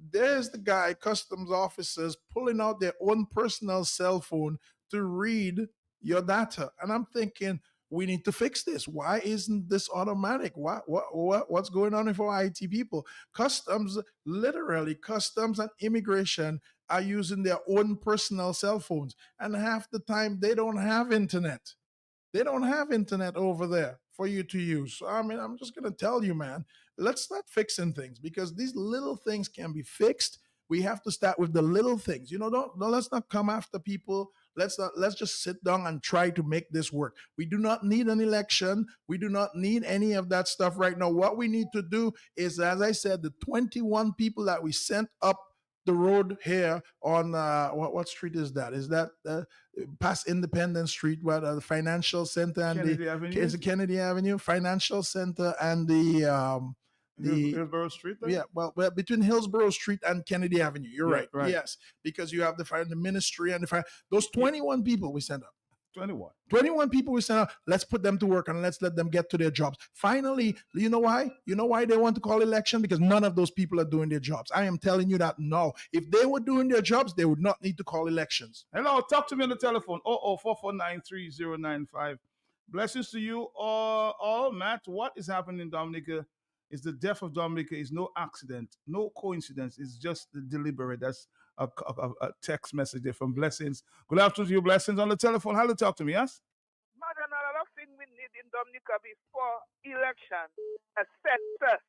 there's the guy, customs officers, pulling out their own personal cell phone to read your data. And I'm thinking, we need to fix this. Why isn't this automatic? What's going on with our IT people? Customs and immigration are using their own personal cell phones. And half the time they don't have internet. They don't have internet over there for you to use. So, I'm just going to tell you, man, let's start fixing things, because these little things can be fixed. We have to start with the little things. Let's not come after people let's just sit down and try to make this work. We do not need an election. We do not need any of that stuff right now. What we need to do is, as I said, the 21 people that we sent up the road here on what street is that? Is that past Independence Street, where the financial center and Kennedy Avenue? is it Kennedy Avenue, financial center, and the Hillsborough Street? Then? Yeah, well, between Hillsborough Street and Kennedy Avenue. You're Yeah, right. right. Yes, because you have the ministry and those 21 people we sent up. 21 people we sent out. Let's put them to work and let's let them get to their jobs. Finally, you know why? You know why they want to call election? Because none of those people are doing their jobs. I am telling you that no. If they were doing their jobs, they would not need to call elections. Hello, talk to me on the telephone. 004493095. Blessings to you all. Matt, what is happening in Dominica is the death of Dominica is no accident, no coincidence. It's just deliberate. That's a text message there from Blessings. Good afternoon to you, Blessings, on the telephone. How to talk to me, yes? Madam, a lot of things we need in Dominica before election. A census.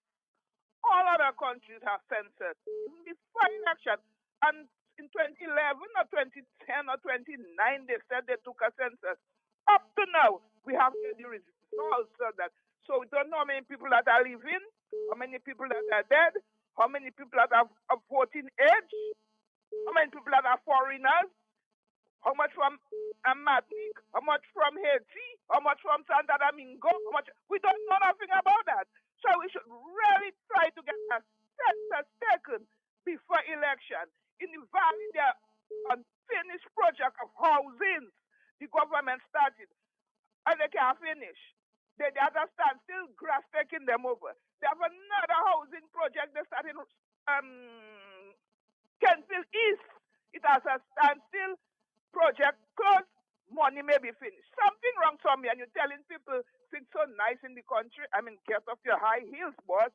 All other countries have census. Before election. And in 2011 or 2010 or 2009, they said they took a census. Up to now, we have the results of that. So we don't know how many people that are living, how many people that are dead, how many people that are of voting age, how many people that are foreigners, how much from Martinique, how much from Haiti, how much from Santo Domingo, how much. We don't know nothing about that. So we should really try to get a census taken before election. In the valley, there are unfinished project of housing the government started, and they can't finish. They understand still grass taking them over. They have another housing project they started Kensville East. It has a standstill project closed. Money may be finished. Something wrong somewhere, and you're telling people things so nice in the country. I mean, get off your high heels, boss.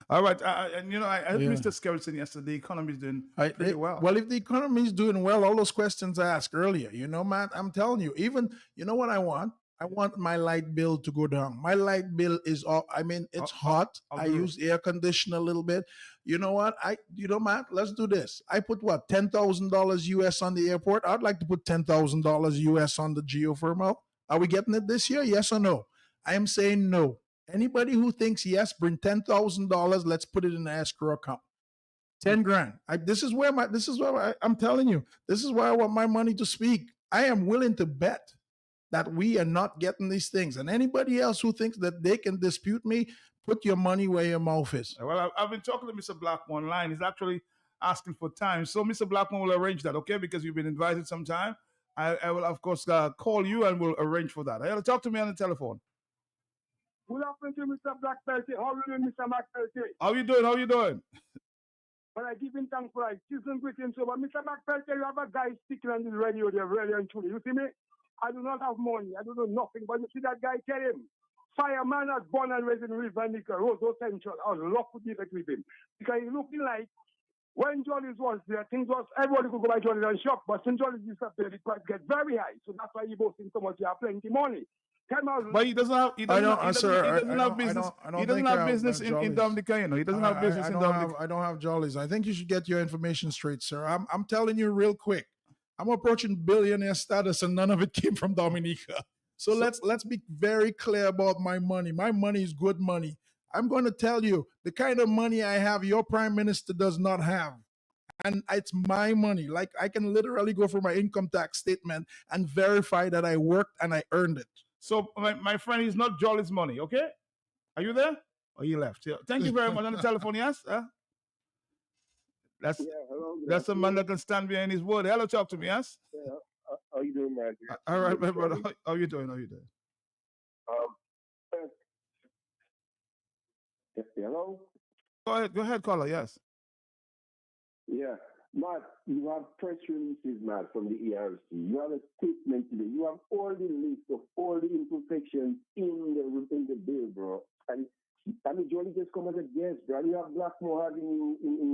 All right, and I heard Mr. Skerritt yesterday. The economy is doing pretty well. Well, if the economy is doing well, all those questions I asked earlier, Matt, I'm telling you, even, you know what I want? I want my light bill to go down. My light bill is off. I mean, it's hot. I use air conditioner a little bit. You know what? Matt, let's do this. I put what, $10,000 US on the airport. I'd like to put $10,000 US on the geothermal. Are we getting it this year? Yes or no? I am saying no. Anybody who thinks yes, bring $10,000. Let's put it in the escrow account. 10 grand. This is where I'm telling you. This is where I want my money to speak. I am willing to bet that we are not getting these things. And anybody else who thinks that they can dispute me, put your money where your mouth is. Well, I've been talking to Mr. Blackmore online. He's actually asking for time. So Mr. Blackmore will arrange that, okay? Because you've been invited sometime. I will, of course, call you and we'll arrange for that. Talk to me on the telephone. Good afternoon, Mr. Blackpelty. How are you doing, Mr. Blackpelty? How you doing? How you doing? But I give him thanks for it. Season with him. So, but Mr. Blackpelty, you have a guy speaking on the radio there, really and truly. You see me? I do not have money. I don't know nothing. But you see that guy, tell him. Fireman was born and raised in River Nickel, Roseau Central. I would love to be back with him. Because he's looking like when Jollies was there, things was, everybody could go by Jollies and shop. But since Jollies disappeared, the price get very high. So that's why he boasting so much. He have plenty money. But he doesn't have. He doesn't have business. He doesn't have business in Dominica. He doesn't have business in Dominica. I don't have Jollies. I think you should get your information straight, sir. I'm telling you real quick. I'm approaching billionaire status, and none of it came from Dominica. So let's be very clear about my money. My money is good money. I'm going to tell you the kind of money I have, your prime minister does not have. And it's my money. Like, I can literally go for my income tax statement and verify that I worked and I earned it. So, my friend, he's not Jolly's money, okay? Are you there? Or you left? Yeah. Thank you very much. On the telephone, yes? That's a man that can stand behind his word. Hello, talk to me, yes? Yeah. How you doing, man? All right, my brother. How you doing? How you doing? Hello? Go ahead, caller, yes. Yeah. Matt, you have press releases, Matt, from the ERC. You have a statement today. You have all the list of all the imperfections in the bill, bro. And I mean, Jolly just come as a guest, bro. You have Blackmore having you in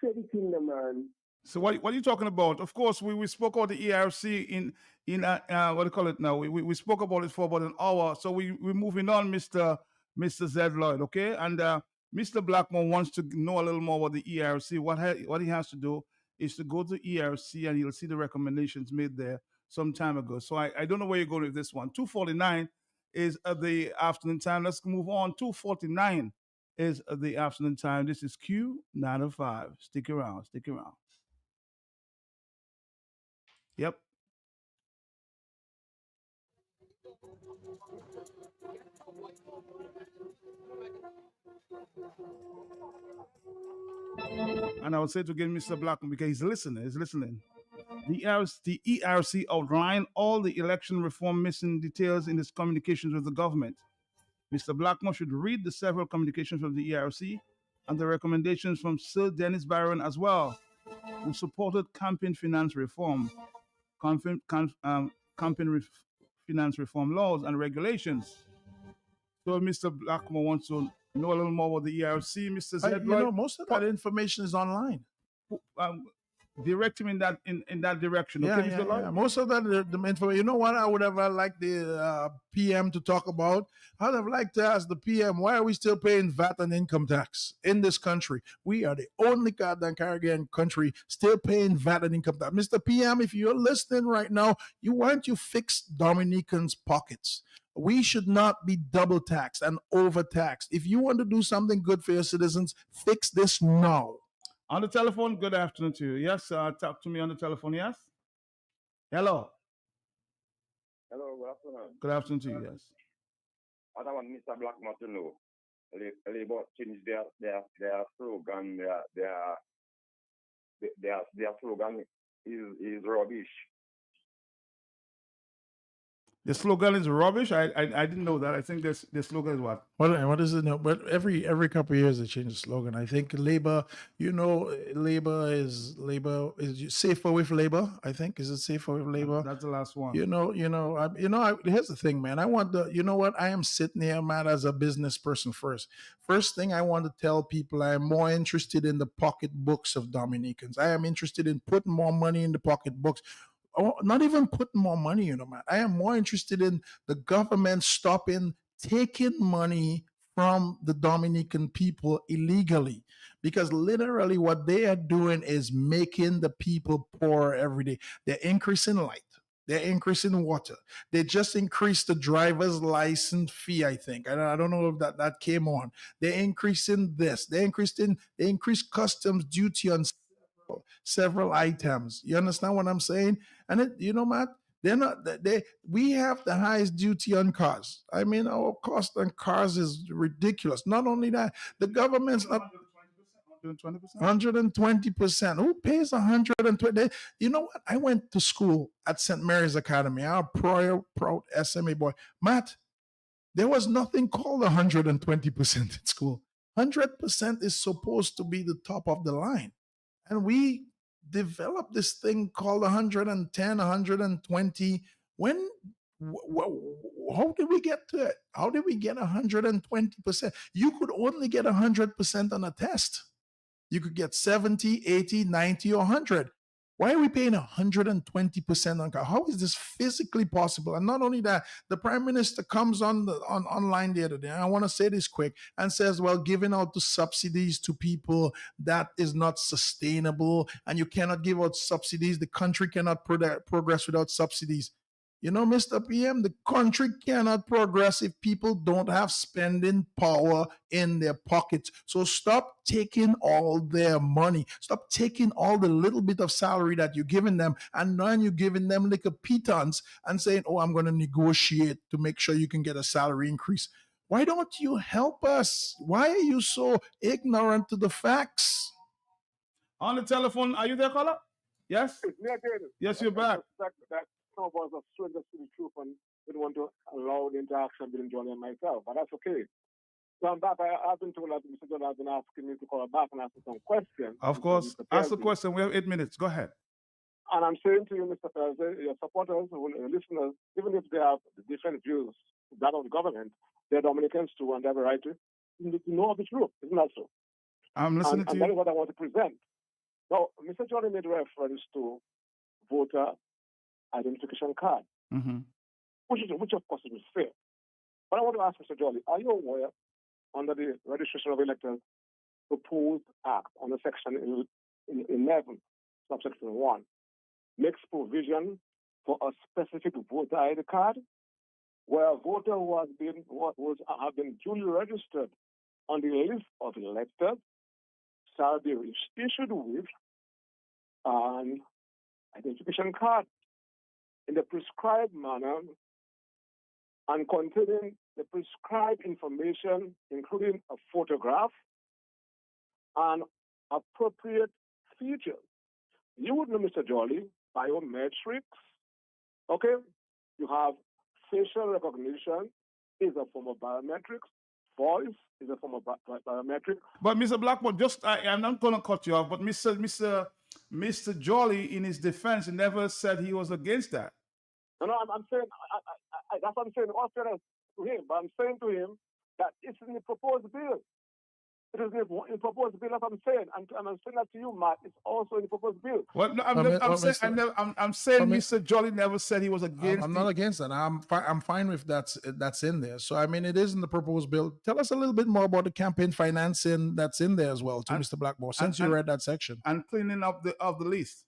say the kingdom, man. So what are you talking about? Of course, we spoke about the ERC in what do you call it now? We spoke about it for about an hour. So we're moving on, Mr. Zed Lloyd, okay? And Mr. Blackmore wants to know a little more about the ERC. What he has to do is to go to ERC and you'll see the recommendations made there some time ago. So I don't know where you're going with this one. 2:49 is the afternoon time. Let's move on. 2:49 is the afternoon time. This is Q905. Stick around. Stick around. Yep. And I would say to again, Mr. Blackman, because he's listening. He's listening. The ERC outlined all the election reform missing details in its communications with the government. Mr. Blackmore should read the several communications from the ERC and the recommendations from Sir Dennis Barron as well, who supported campaign finance reform, finance reform laws and regulations. So Mr. Blackmore wants to know a little more about the ERC. Mr. Zedroy, most of that information is online. Direct him in that direction. Okay, Mr. Lloyd? Yeah. Most of that the information. You know what? I would have liked the PM to talk about. I'd have liked to ask the PM, why are we still paying VAT and income tax in this country? We are the only goddamn Caribbean country still paying VAT and income tax. Mr. PM, if you're listening right now, why don't you fix Dominicans' pockets? We should not be double taxed and overtaxed. If you want to do something good for your citizens, fix this now. On the telephone, good afternoon to you. Yes, talk to me on the telephone, yes? Hello. Hello, good afternoon. Good afternoon to you, yes. I want Mr. Blackmore to know. Labour changed their slogan. Their slogan is rubbish. The slogan is rubbish. I didn't know that. I think the slogan is what? What is it? No, but every couple of years they change the slogan. I think Labor, Labor is safer with Labor. I think is it safer with Labor? That's the last one. Here's the thing, man. I want I am sitting here, man, as a business person first. First thing I want to tell people, I am more interested in the pocketbooks of Dominicans. I am interested in putting more money in the pocketbooks. Not even putting more money, man. I am more interested in the government stopping taking money from the Dominican people illegally, because literally what they are doing is making the people poor every day. They're increasing light. They're increasing water. They just increased the driver's license fee, I think. I don't know if that came on. They're increasing this. They increased customs duty on several items. You understand what I'm saying? And Matt, we have the highest duty on cars. I mean, our cost on cars is ridiculous. Not only that, the government's not 120%. Who pays 120? You know what? I went to school at St. Mary's Academy. I'm a proud SMA boy. Matt, there was nothing called 120% in school. 100% is supposed to be the top of the line. And we developed this thing called 110, 120. How did we get to it? How did we get 120%? You could only get 100% on a test. You could get 70, 80, 90, or 100. Why are we paying 120% on car? How is this physically possible? And not only that, the Prime Minister comes online the other day, and I want to say this quick, and says, well, giving out the subsidies to people, that is not sustainable, and you cannot give out subsidies. The country cannot progress without subsidies. Mr. PM, the country cannot progress if people don't have spending power in their pockets. So stop taking all their money. Stop taking all the little bit of salary that you're giving them, and then you're giving them like a pittance and saying, oh, I'm going to negotiate to make sure you can get a salary increase. Why don't you help us? Why are you so ignorant to the facts? On the telephone, are you there, caller? Yes? Yes, you're back. Some of us are strangers to the truth and we don't want to allow the interaction between Johnny and myself, but that's okay. So I'm back. I've been told that Mr. John has been asking me to call back and ask some questions. Of course. Ask the question. We have 8 minutes. Go ahead. And I'm saying to you, Mr. Thursday, your supporters, your listeners, even if they have different views, that of the government, they're Dominicans too, and they have a right to know the truth. Isn't that so? I'm listening to you. And that is what I want to present. Now, Mr. Johnny made reference to voter identification card, which of course is fair. But I want to ask Mr. Jolly, are you aware under the Registration of Electors proposed act under section 11 subsection 1, makes provision for a specific voter ID card where a voter who has have been duly registered on the list of electors shall be issued with an identification card in the prescribed manner and containing the prescribed information, including a photograph and appropriate features. You would know, Mr. Jolly, biometrics. Okay, you have facial recognition is a form of biometrics. Voice is a form of biometric. But Mr. Blackmore, I'm not going to cut you off, but Mr. Jolly, in his defense, never said he was against that. No, I'm saying, that's what I'm saying, all fairness to him, but I'm saying to him that it's in the proposed bill. It is in the proposed bill, that's what I'm saying. And I'm saying that to you, Matt, it's also in the proposed bill. Well, no, I'm saying Mr. Jolly never said he was against. I'm not against that. I'm fine with that's in there. So I mean, it is in the proposed bill. Tell us a little bit more about the campaign financing that's in there as well, to Mr. Blackmore, since you read that section. And cleaning up of the list.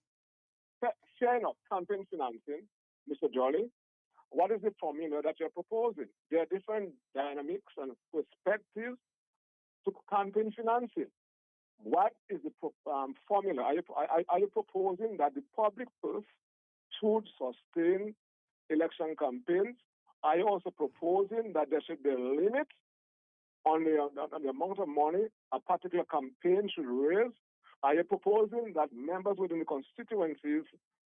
Fair enough, campaign financing, Mr. Jolly. What is the formula that you're proposing? There are different dynamics and perspectives to campaign financing. What is the formula? Are you proposing that the public purse should sustain election campaigns? Are you also proposing that there should be a limit on the amount of money a particular campaign should raise? Are you proposing that members within the constituencies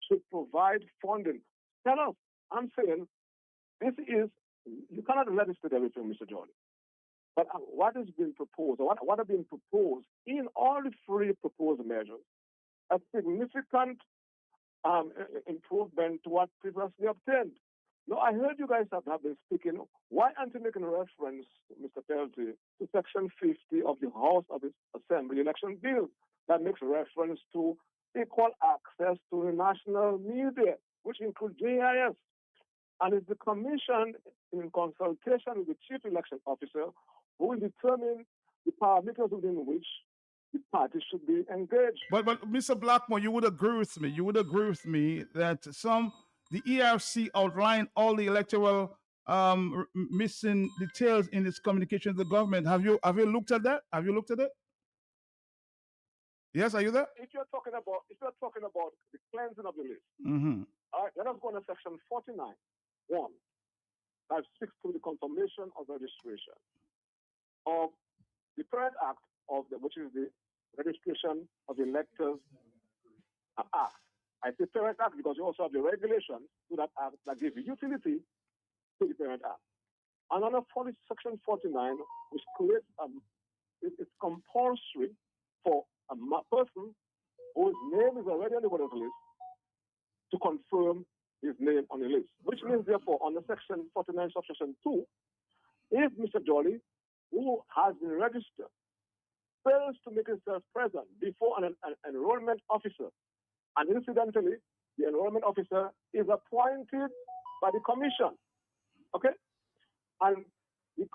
should provide funding? Tell us. I'm saying you cannot legislate everything, Mr. Jordan. But what is being proposed, or what are being proposed in all the three proposed measures, a significant improvement to what previously obtained. Now, I heard you guys have been speaking. Why aren't you making reference, Mr. Pelty, to Section 50 of the House of Assembly election bill that makes reference to equal access to the national media, which includes JIS? And it's the commission, in consultation with the chief election officer, who will determine the parameters within which the party should be engaged. But Mr. Blackmore, you would agree with me. You would agree with me that the ERC outlined all the electoral missing details in its communication to the government. Have you looked at that? Have you looked at it? Yes, are you there? If you're talking about the cleansing of the list, all right, let us go to Section 49(1). That speaks to the confirmation of registration of the parent act which is the registration of electors act. I say parent act because you also have the regulations to that act that give utility to the parent act. And under Section 49, which creates it's compulsory for a person whose name is already on the voters list to confirm his name on the list, which means, therefore, under Section 49, Subsection 2, if Mr. Jolly, who has been registered, fails to make himself present before an enrollment officer, and incidentally, the enrollment officer is appointed by the commission, okay? And the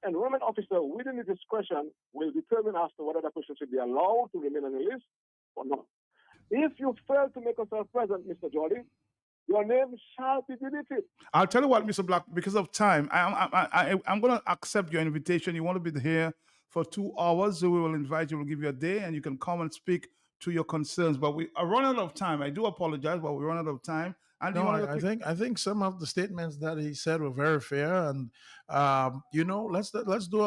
enrollment officer, within his discretion, will determine as to whether that person should be allowed to remain on the list or not. If you fail to make yourself present, Mr. Jolly, your name shall be deleted. I'll tell you what, Mr. Black, because of time, I'm going to accept your invitation. You want to be here for 2 hours, so we will invite you, we'll give you a day, and you can come and speak to your concerns. But we are running out of time. I do apologize, but we're running out of time. And no, I think some of the statements that he said were very fair, and let's do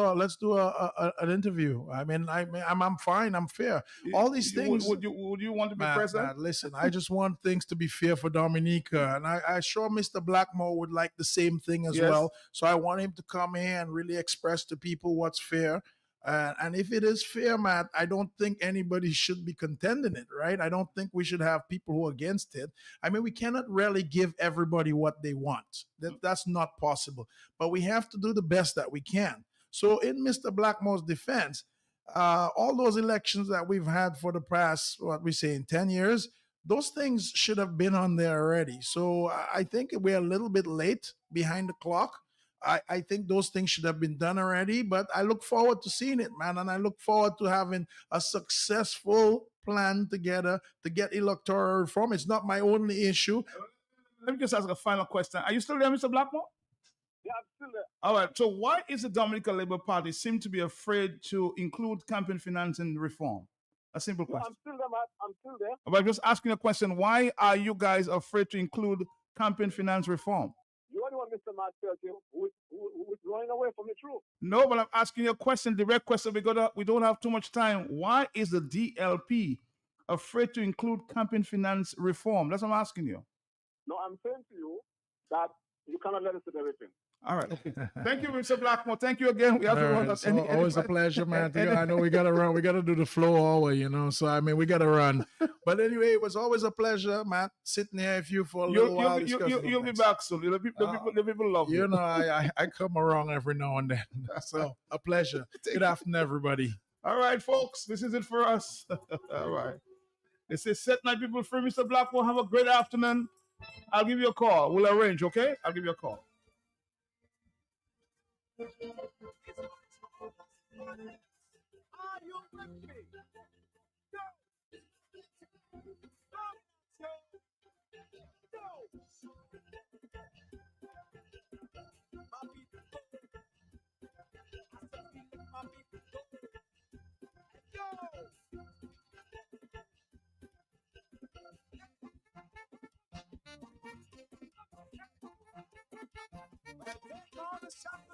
an interview. I'm fine. I'm fair. All these things. Would you want to be present? Listen, I just want things to be fair for Dominica, and I sure Mr. Blackmore would like the same thing as well. So I want him to come here and really express to people what's fair. And if it is fair, Matt, I don't think anybody should be contending it, right? I don't think we should have people who are against it. I mean, we cannot really give everybody what they want. That's not possible. But we have to do the best that we can. So in Mr. Blackmore's defense, all those elections that we've had for the past, 10 years, those things should have been on there already. So I think we're a little bit late behind the clock. I think those things should have been done already, but I look forward to seeing it, man. And I look forward to having a successful plan together to get electoral reform. It's not my only issue. Let me just ask a final question. Are you still there, Mr. Blackmore? Yeah, I'm still there. All right. So why is the Dominican Labour Party seem to be afraid to include campaign financing reform? A simple question. I'm still there, Matt. I'm still there. But I'm just asking a question. Why are you guys afraid to include campaign finance reform? You are the one, Mr. Matt, who is running away from the truth. No, but I'm asking you a question, direct question. We don't have too much time. Why is the DLP afraid to include campaign finance reform? That's what I'm asking you. No, I'm saying to you that you cannot let us do everything. All right. Okay. Thank you, Mr. Blackmore. Thank you again. We have to run. Right. Always a pleasure, man. I know we got to run. We got to do the flow hour, So, I mean, we got to run. But anyway, it was always a pleasure, Matt, sitting here with you for a little while. You'll be back soon. The people love you. I come around every now and then. So, a pleasure. Good afternoon, everybody. All right, folks. This is it for us. All right. They say, set my people free, Mr. Blackwell. Have a great afternoon. I'll give you a call. We'll arrange, okay? I'll give you a call. Are you with me? Go! Go!